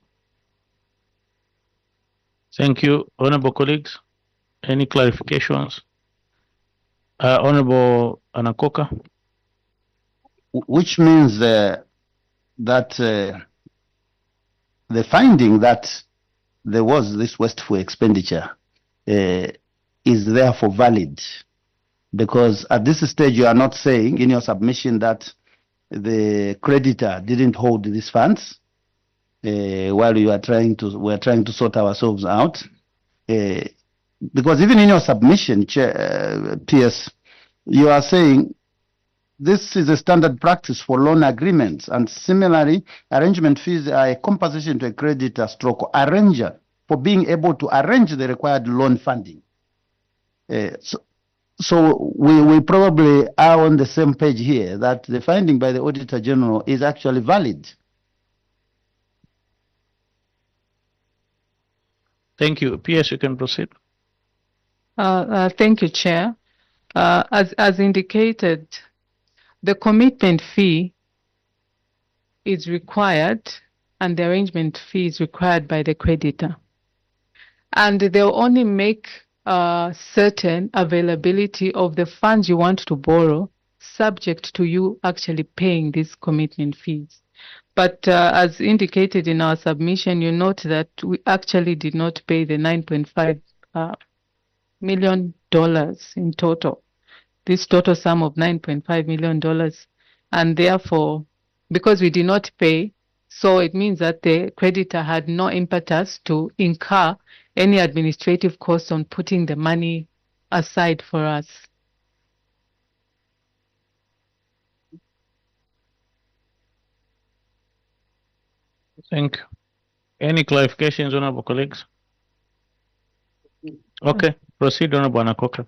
Thank you, honorable colleagues. Any clarifications? Honorable Anakoka. Which means that the finding that there was this wasteful expenditure is therefore valid, because at this stage you are not saying in your submission that the creditor didn't hold these funds while we are trying to sort ourselves out. Because even in your submission, PS, you are saying this is a standard practice for loan agreements, and similarly, arrangement fees are a compensation to a creditor stroke arranger for being able to arrange the required loan funding. So we probably are on the same page here, that the finding by the Auditor General is actually valid. Thank you. PS, you can proceed. Thank you, Chair. As indicated, the commitment fee is required and the arrangement fee is required by the creditor. And they'll only make certain availability of the funds you want to borrow subject to you actually paying these commitment fees. But as indicated in our submission, you note that we actually did not pay the $9.5 million in total. This total sum of $9.5 million. And therefore, because we did not pay, so it means that the creditor had no impetus to incur any administrative costs on putting the money aside for us. Thank you. Any clarifications, honorable colleagues? Okay, proceed, honorable Anakoka.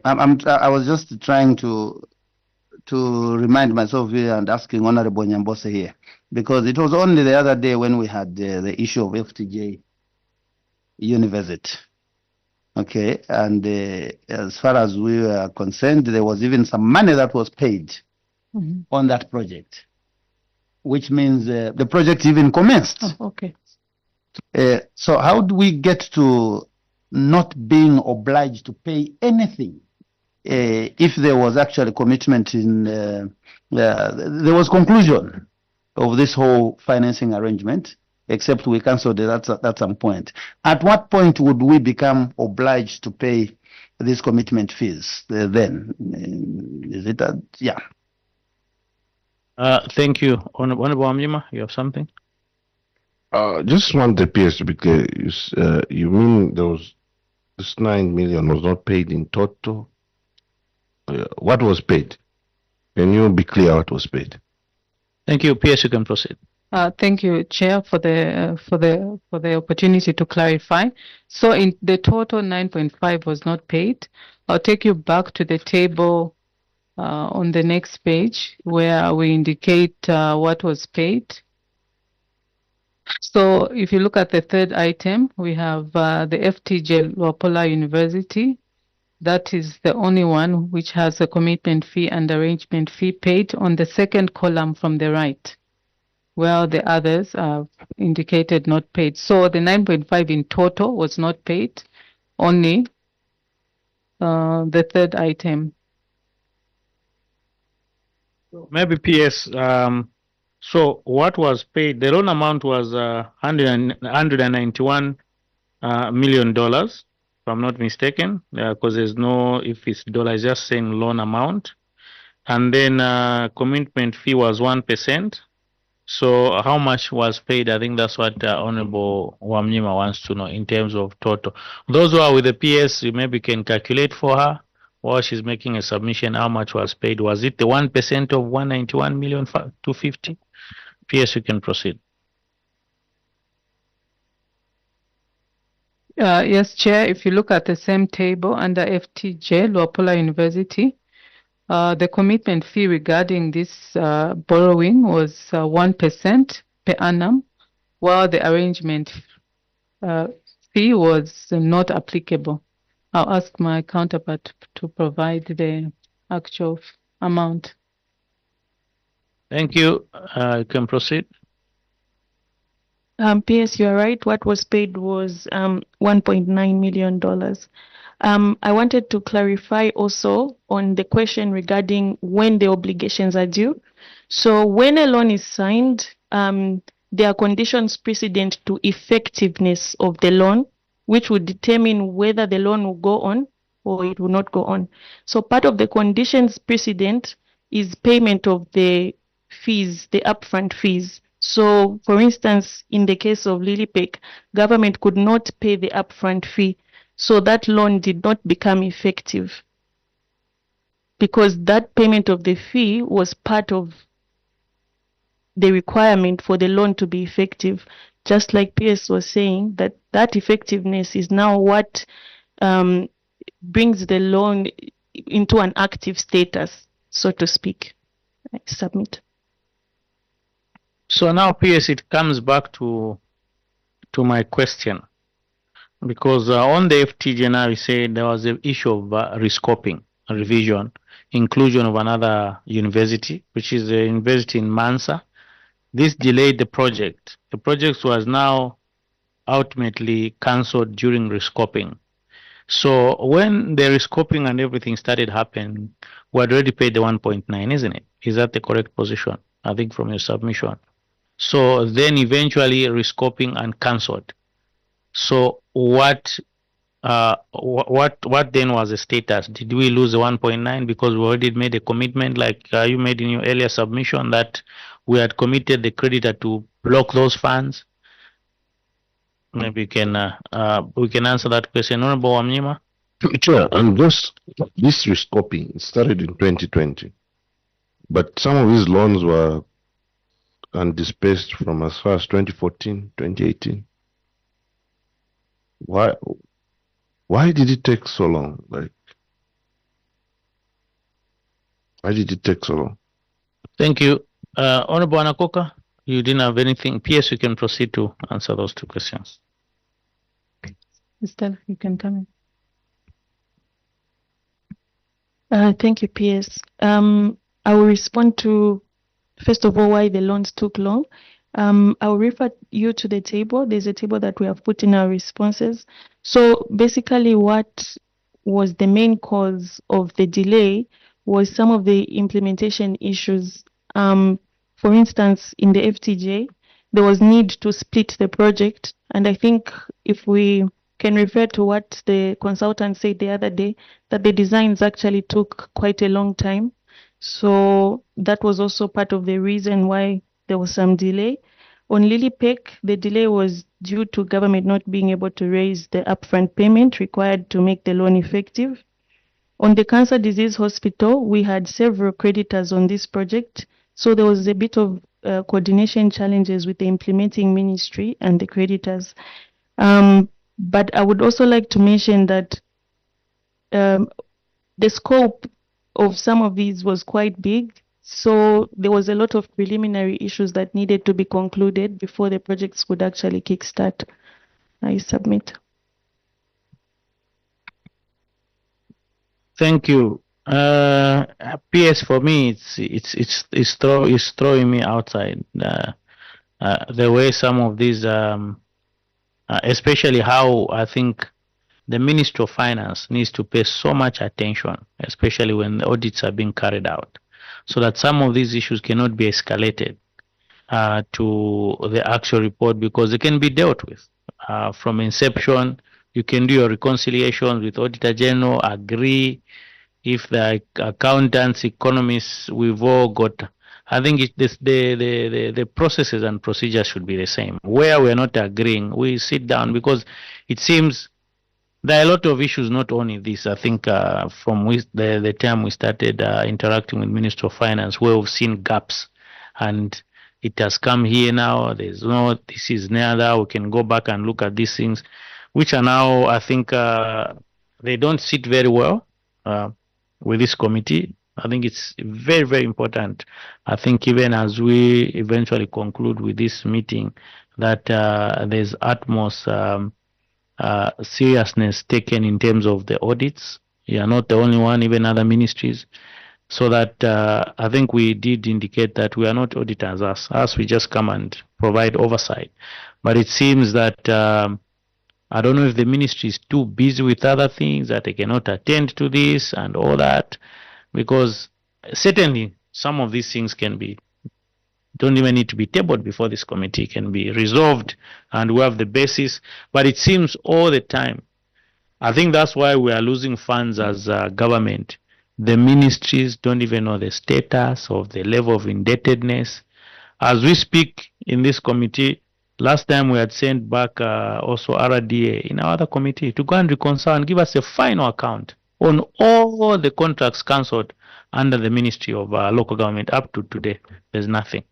I was just trying to remind myself here and asking Honorable Nyambose here, because it was only the other day when we had the issue of FTJ University. Okay, and as far as we were concerned, there was even some money that was paid on that project, which means the project even commenced. Oh, okay. So how do we get to not being obliged to pay anything if there was actually commitment in, there was conclusion of this whole financing arrangement, except we cancelled it at some point. At what point would we become obliged to pay these commitment fees then? Is it that, yeah. Thank you. Honorable Amnyima, you have something? Just want the PS to be clear. You mean this 9 million was not paid in total? What was paid? Can you be clear what was paid? Thank you. PS, you can proceed. Thank you, Chair, for the opportunity to clarify. So, in the total, 9.5 was not paid. I'll take you back to the table on the next page where we indicate what was paid. So, if you look at the third item, we have the FTJ Luapula University. That is the only one which has a commitment fee and arrangement fee paid on the second column from the right, while the others are indicated not paid. So the 9.5 in total was not paid, only the third item. Maybe PS, so what was paid, the loan amount was $191 million, if I'm not mistaken, because there's no, if it's dollar, it's just saying loan amount. And then commitment fee was 1%. So how much was paid? I think that's what Honorable Wamnyima wants to know in terms of total. Those who are with the PS, you maybe can calculate for her while she's making a submission how much was paid. Was it the 1% of 191,250,000? PS, you can proceed. Yes, Chair, if you look at the same table under FTJ, Luapula University, the commitment fee regarding this borrowing was 1% per annum, while the arrangement fee was not applicable. I'll ask my counterpart to provide the actual amount. Thank you. You can proceed. PS, you are right. What was paid was $1.9 million. I wanted to clarify also on the question regarding when the obligations are due. So when a loan is signed, there are conditions precedent to effectiveness of the loan, which would determine whether the loan will go on or it will not go on. So part of the conditions precedent is payment of the fees, the upfront fees. So, for instance, in the case of Lilipec, government could not pay the upfront fee, so that loan did not become effective because that payment of the fee was part of the requirement for the loan to be effective. Just like PS was saying, that effectiveness is now what brings the loan into an active status, so to speak. I submit. So now, PS, it comes back to my question, because on the FTJ now we said there was an issue of rescoping, revision, inclusion of another university, which is a university in Mansa. This delayed the project. The project was now ultimately cancelled during rescoping. So when the rescoping and everything started happening, we had already paid the 1.9, isn't it? Is that the correct position? I think from your submission. So then eventually rescoping and cancelled. So what then was the status? Did we lose the 1.9 because we already made a commitment, like you made in your earlier submission, that we had committed the creditor to block those funds? Maybe we can answer that question. Honorable Wamnyima. Chair, and this rescoping started in 2020, but some of these loans were undispersed from as far as 2014, 2018. Why did it take so long? Like, why did it take so long? Thank you. Honorable Anakoka, you didn't have anything. PS, you can proceed to answer those two questions. Estelle, you can come in. Thank you, PS. I will respond to, first of all, why the loans took long. I will refer you to the table. There's a table that we have put in our responses. So basically what was the main cause of the delay was some of the implementation issues. For instance, in the FTJ, there was need to split the project. And I think if we can refer to what the consultant said the other day, that the designs actually took quite a long time. So that was also part of the reason why there was some delay. On Lilipec, the delay was due to government not being able to raise the upfront payment required to make the loan effective. On the Cancer Disease Hospital, we had several creditors on this project, so there was a bit of coordination challenges with the implementing ministry and the creditors. But I would also like to mention that the scope of some of these was quite big. So there was a lot of preliminary issues that needed to be concluded before the projects could actually kickstart. I submit. Thank you. PS, for me, it's throwing me outside. The way some of these, especially how I think the Ministry of Finance needs to pay so much attention, especially when the audits are being carried out, so that some of these issues cannot be escalated to the actual report, because they can be dealt with from inception. You can do your reconciliations with Auditor General, agree. If the accountants, economists, we've all got, I think the processes and procedures should be the same. Where we're not agreeing, we sit down, because it seems there are a lot of issues, not only this. I think from the time we started interacting with Minister of Finance, where we've seen gaps, and it has come here now. There's no, this is neither. We can go back and look at these things, which are now, I think, they don't sit very well with this committee. I think it's very, very important. I think even as we eventually conclude with this meeting, that there's utmost seriousness taken in terms of the audits. You are not the only one, even other ministries. So that I think we did indicate that we are not auditors, us we just come and provide oversight. But it seems that I don't know if the ministry is too busy with other things that they cannot attend to this and all that, because certainly some of these things can be, don't even need to be tabled before this committee, can be resolved and we have the basis. But it seems all the time, I think that's why we are losing funds as government. The ministries don't even know the status of the level of indebtedness. As we speak in this committee, last time we had sent back also RDA in our other committee to go and reconcile and give us a final account on all the contracts cancelled under the Ministry of Local Government up to today. There's nothing.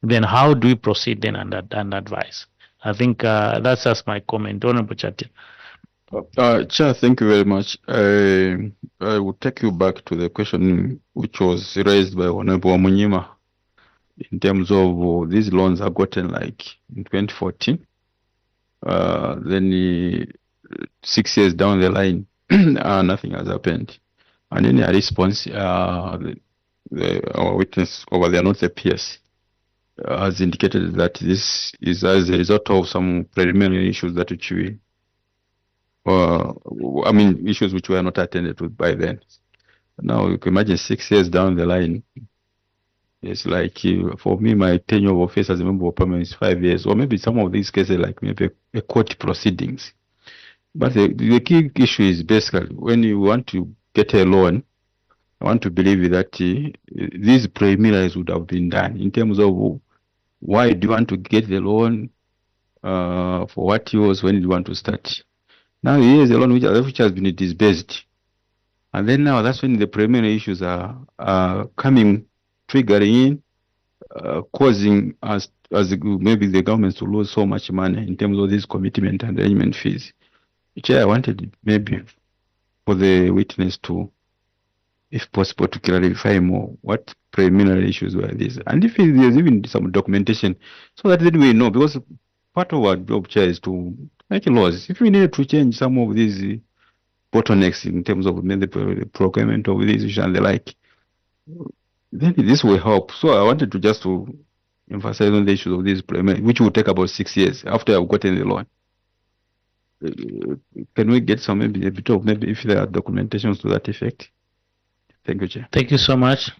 Then how do we proceed then and advise? I think that's just my comment. Honorable Chatia. Chair, thank you very much. I will take you back to the question which was raised by Honorable Munyima in terms of these loans are gotten like in 2014. Then 6 years down the line, nothing has happened. And in a response, our witness over there, not the PS, has indicated that this is as a result of some preliminary issues that which we issues which were not attended to by then. Now you can imagine 6 years down the line. It's like for me, my tenure of office as a member of parliament is 5 years, or maybe some of these cases like maybe a court proceedings. But the key issue is basically when you want to get a loan, I want to believe that these preliminaries would have been done in terms of why do you want to get the loan, for what use, when do you want to start. Now here is a loan which has been disbursed. And then now that's when the preliminary issues are coming, triggering in, causing us as maybe the government to lose so much money in terms of these commitment and arrangement fees. Chair, I wanted maybe for the witness to, if possible, to clarify more what preliminary issues were these. And if there's even some documentation, so that then we know, because part of our job, Chair, is to make laws. If we need to change some of these bottlenecks in terms of the procurement of these issues and the like, then this will help. So I wanted to just to emphasize on the issues of these preliminary, which will take about 6 years after I've gotten the loan. Can we get some maybe a bit of maybe if there are documentations to that effect? Thank you, Chair. Thank you so much.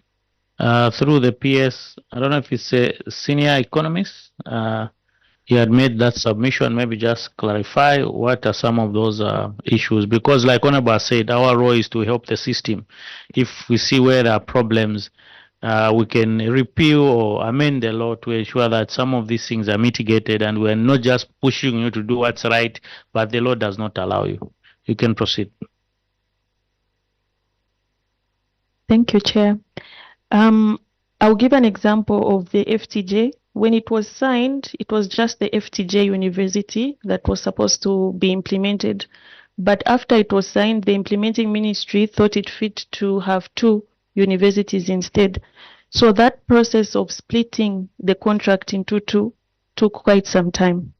Through the PS, I don't know if it's a senior economist. He had made that submission. Maybe just clarify what are some of those issues, because like Honorable said, our role is to help the system. If we see where there are problems, we can repeal or amend the law to ensure that some of these things are mitigated, and we're not just pushing you to do what's right, but the law does not allow you. You can proceed. Thank you, Chair. I'll give an example of the FTJ. When it was signed, it was just the FTJ university that was supposed to be implemented. But after it was signed, the implementing ministry thought it fit to have 2 universities instead. So that process of splitting the contract into 2 took quite some time.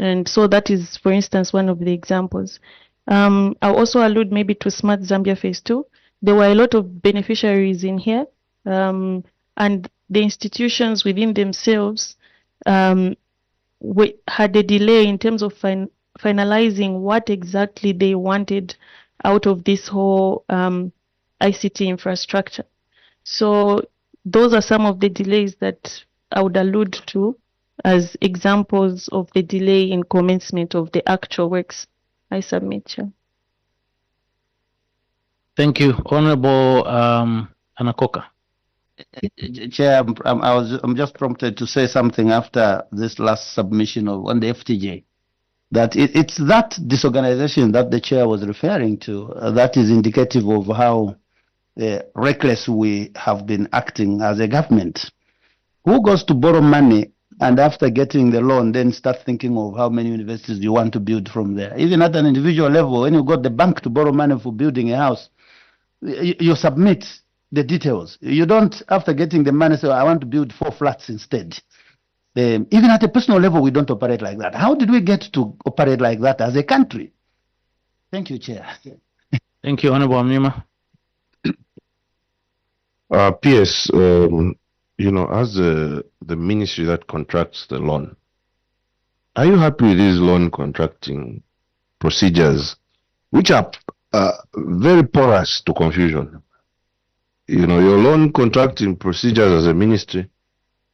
And so that is, for instance, one of the examples. I'll also allude maybe to Smart Zambia Phase 2. There were a lot of beneficiaries in here, and the institutions within themselves had a delay in terms of finalizing what exactly they wanted out of this whole ICT infrastructure. So those are some of the delays that I would allude to as examples of the delay in commencement of the actual works. I submit, Chair. Thank you. Honorable Anakoka. Chair, I'm just prompted to say something after this last submission on the FTJ. That it's that disorganization that the chair was referring to that is indicative of how reckless we have been acting as a government. Who goes to borrow money and after getting the loan then start thinking of how many universities you want to build from there? Even at an individual level, when you got the bank to borrow money for building a house, you submit the details. You don't, after getting the money, say, I want to build 4 flats instead. Even at a personal level, we don't operate like that. How did we get to operate like that as a country? Thank you, Chair. Thank you, Honorable Mnyima. PS, as the ministry that contracts the loan, are you happy with these loan contracting procedures, which are very porous to confusion? Your loan contracting procedures as a ministry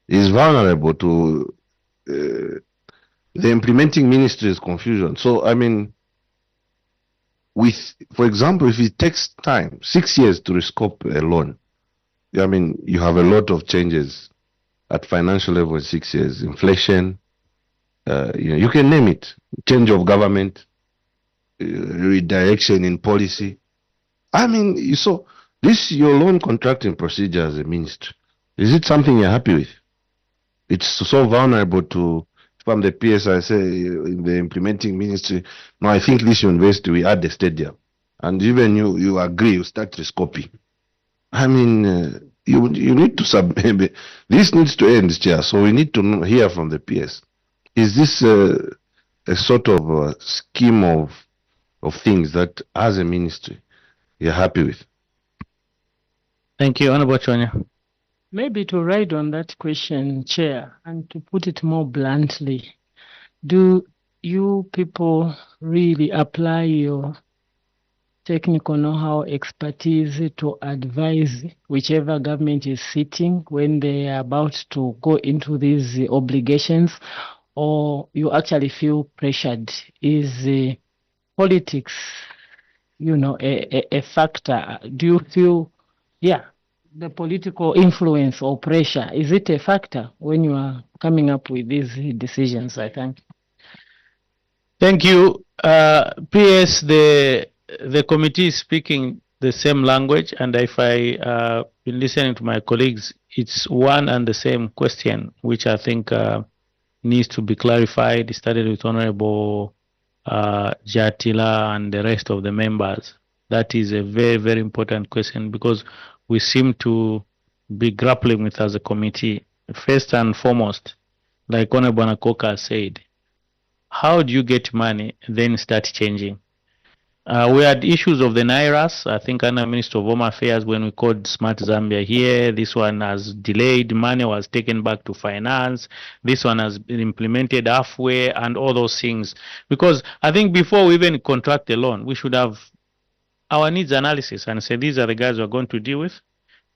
is vulnerable to the implementing ministry's confusion. So, I mean, for example, if it takes time, 6 years to rescope a loan, I mean, you have a lot of changes at financial level in 6 years. Inflation, you can name it. Change of government, redirection in policy. I mean, so your loan contracting procedure as a ministry, is it something you're happy with? It's so vulnerable to, from the PSI, say, in the implementing ministry, no, I think this university, we add the stadium. And even you agree, you start rescoping. I mean, you need to this needs to end, Chair. So we need to hear from the PS. Is this a sort of a scheme of things that, as a ministry, you're happy with? Thank you, Honorable Chonya. Maybe to ride on that question, Chair, and to put it more bluntly, do you people really apply your technical know-how, expertise to advise whichever government is sitting when they are about to go into these obligations, or you actually feel pressured? Is politics, a factor? Do you feel, the political influence or pressure, is it a factor when you are coming up with these decisions? I think. Thank you. PS, the committee is speaking the same language, and if I been listening to my colleagues, it's one and the same question, which I think needs to be clarified. It started with Honorable Jatila and the rest of the members. That is a very, very important question, because we seem to be grappling with as a committee. First and foremost, like Honorable Nakoka said, how do you get money, then start changing? We had issues of the Nairas, I think, under Minister of Home Affairs, when we called Smart Zambia here. This one has delayed, money was taken back to finance. This one has been implemented halfway, and all those things. Because I think before we even contract a loan, we should have our needs analysis and say, these are the guys we're going to deal with.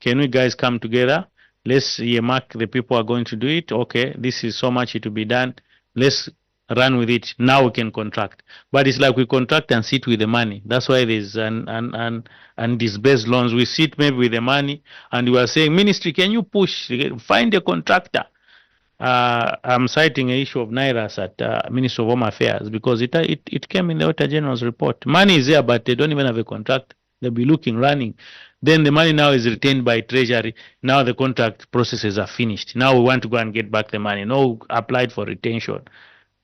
Can we guys come together? Let's earmark the people who are going to do it. Okay, this is so much to be done. Let's run with it. Now we can contract. But it's like we contract and sit with the money. That's why there's and disbursed loans. We sit maybe with the money, and we are saying, ministry, can you push, find a contractor? I'm citing an issue of Nairas at Minister of Home Affairs, because it came in the Auditor General's report. Money is there, but they don't even have a contract. They'll be looking, running. Then the money now is retained by Treasury. Now the contract processes are finished. Now we want to go and get back the money. No, applied for retention.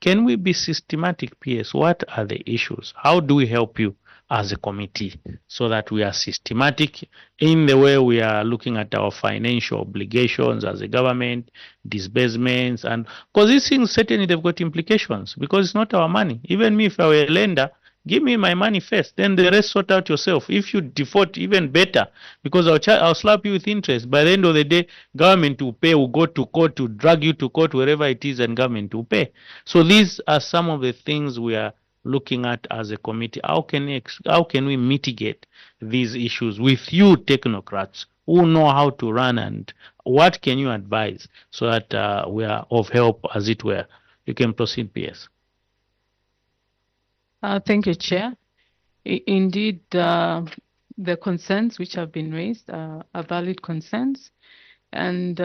Can we be systematic, PS? What are the issues? How do we help you as a committee so that we are systematic in the way we are looking at our financial obligations as a government, disbursements, and because these things certainly they've got implications, because it's not our money. Even me, if I were a lender, give me my money first, then the rest sort out yourself. If you default, even better, because I'll slap you with interest. By the end of the day, government will pay, will go to court, to drag you to court, wherever it is, and government will pay. So these are some of the things we are looking at as a committee. How can we mitigate these issues with you technocrats who know how to run, and what can you advise so that we are of help, as it were? You can proceed, PS. Thank you, Chair. Indeed, the concerns which have been raised are valid concerns. And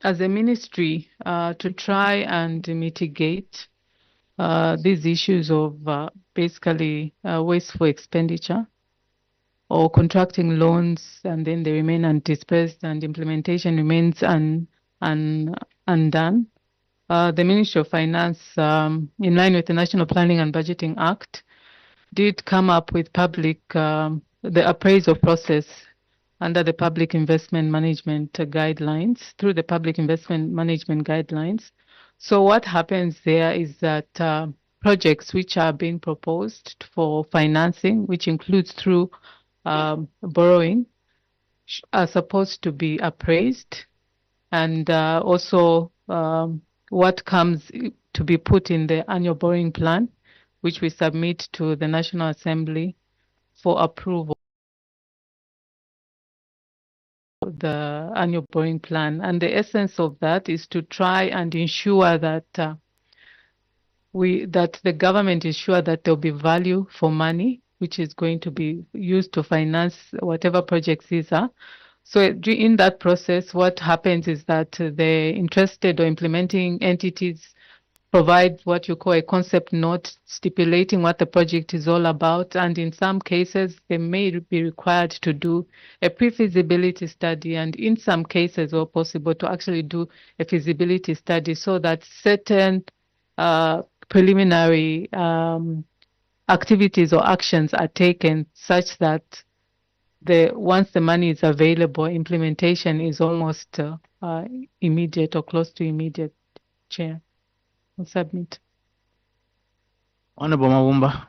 as a ministry, to try and mitigate these issues of basically wasteful expenditure or contracting loans and then they remain undispersed and implementation remains undone. The Ministry of Finance, in line with the National Planning and Budgeting Act, did come up with the appraisal process under the Public Investment Management Guidelines, through the Public Investment Management Guidelines, So what happens there is that projects which are being proposed for financing, which includes through borrowing, are supposed to be appraised, and also what comes to be put in the annual borrowing plan, which we submit to the National Assembly for approval. The annual borrowing plan, and the essence of that is to try and ensure that that the government is sure that there'll be value for money, which is going to be used to finance whatever projects these are. So in that process, what happens is that the interested or implementing entities provide what you call a concept note stipulating what the project is all about, and in some cases they may be required to do a pre-feasibility study, and in some cases where possible to actually do a feasibility study so that certain preliminary activities or actions are taken such that once the money is available, implementation is almost immediate or close to immediate. Chair, I'll submit. Honorable Mavumba.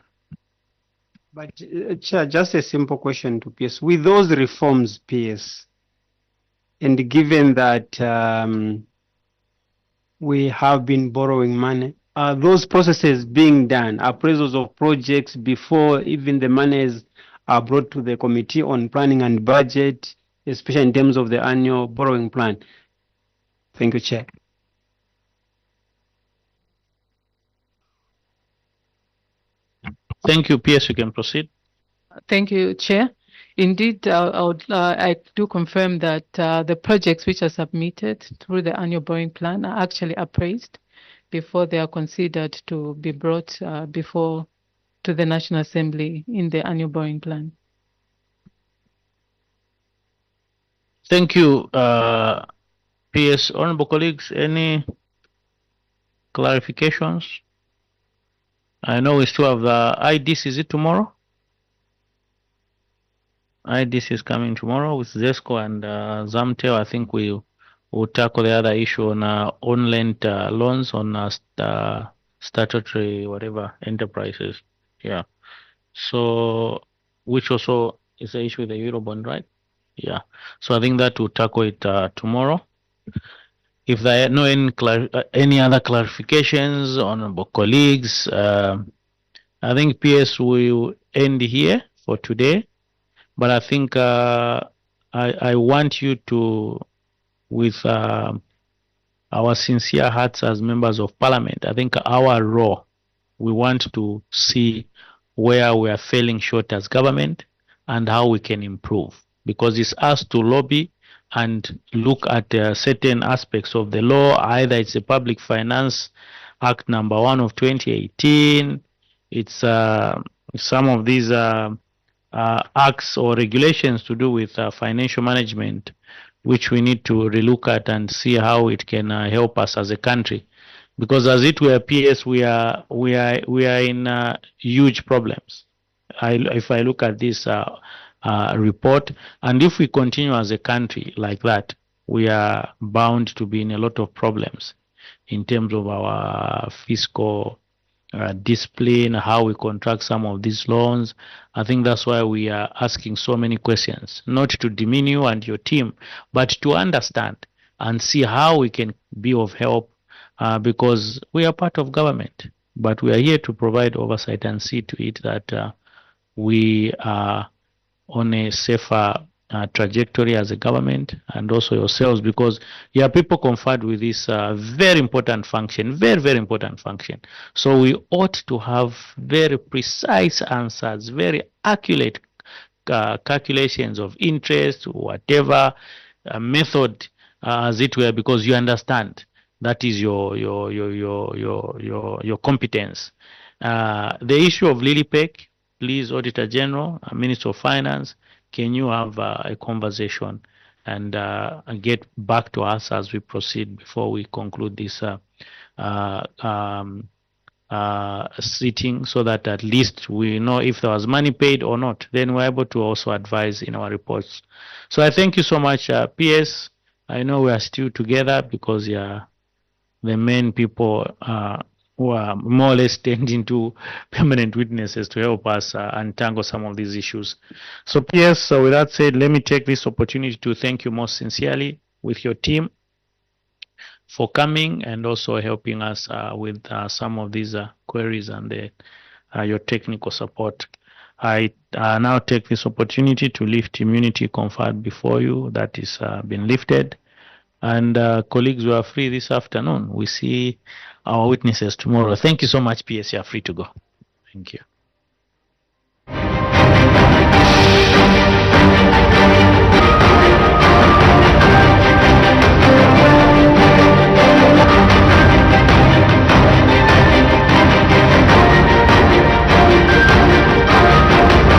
But Chair, just a simple question to PS. With those reforms, PS, and given that we have been borrowing money, are those processes being done, appraisals of projects before even the monies are brought to the Committee on Planning and Budget, especially in terms of the annual borrowing plan? Thank you, Chair. Thank you. PS, you can proceed. Thank you, Chair. Indeed, I do confirm that the projects which are submitted through the annual borrowing plan are actually appraised before they are considered to be brought to the National Assembly in the annual borrowing plan. Thank you, PS. Honorable colleagues, any clarifications? I know we still have the IDs. Is it tomorrow? IDs is coming tomorrow with ZESCO and Zamtel. I think we will tackle the other issue on lent loans on statutory whatever enterprises. Yeah. So, which also is an issue with the Eurobond, right? Yeah. So I think that we'll tackle it tomorrow. If there are no any other clarifications, honorable colleagues, I think PS will end here for today. But I think I want you to, with our sincere hearts as members of parliament, I think our role, we want to see where we are failing short as government and how we can improve. Because it's us to lobby and look at certain aspects of the law. Either it's the Public Finance Act number 1 of 2018, it's some of these acts or regulations to do with financial management, which we need to relook at and see how it can help us as a country. Because as it were, PS, we are in huge problems. If I look at this report, and if we continue as a country like that, we are bound to be in a lot of problems in terms of our fiscal discipline, how we contract some of these loans. I think that's why we are asking so many questions, not to demean you and your team, but to understand and see how we can be of help, because we are part of government, but we are here to provide oversight and see to it that we are on a safer trajectory as a government, and also yourselves, because you are people conferred with this very important function, very important function. So we ought to have very precise answers, very accurate calculations of interest, whatever method as it were, because you understand that is your competence. The issue of Lilipec, please, Auditor General, Minister of Finance, can you have a conversation and get back to us as we proceed before we conclude this sitting, so that at least we know if there was money paid or not, then we're able to also advise in our reports. So I thank you so much, PS. I know we are still together because the main people who are more or less turned into permanent witnesses to help us untangle some of these issues. So PS, so with that said, let me take this opportunity to thank you most sincerely with your team for coming and also helping us with some of these queries and your technical support. I now take this opportunity to lift immunity conferred before you that is been lifted. And colleagues, we are free this afternoon. We see our witnesses tomorrow. Thank you so much, PS. You are free to go. Thank you.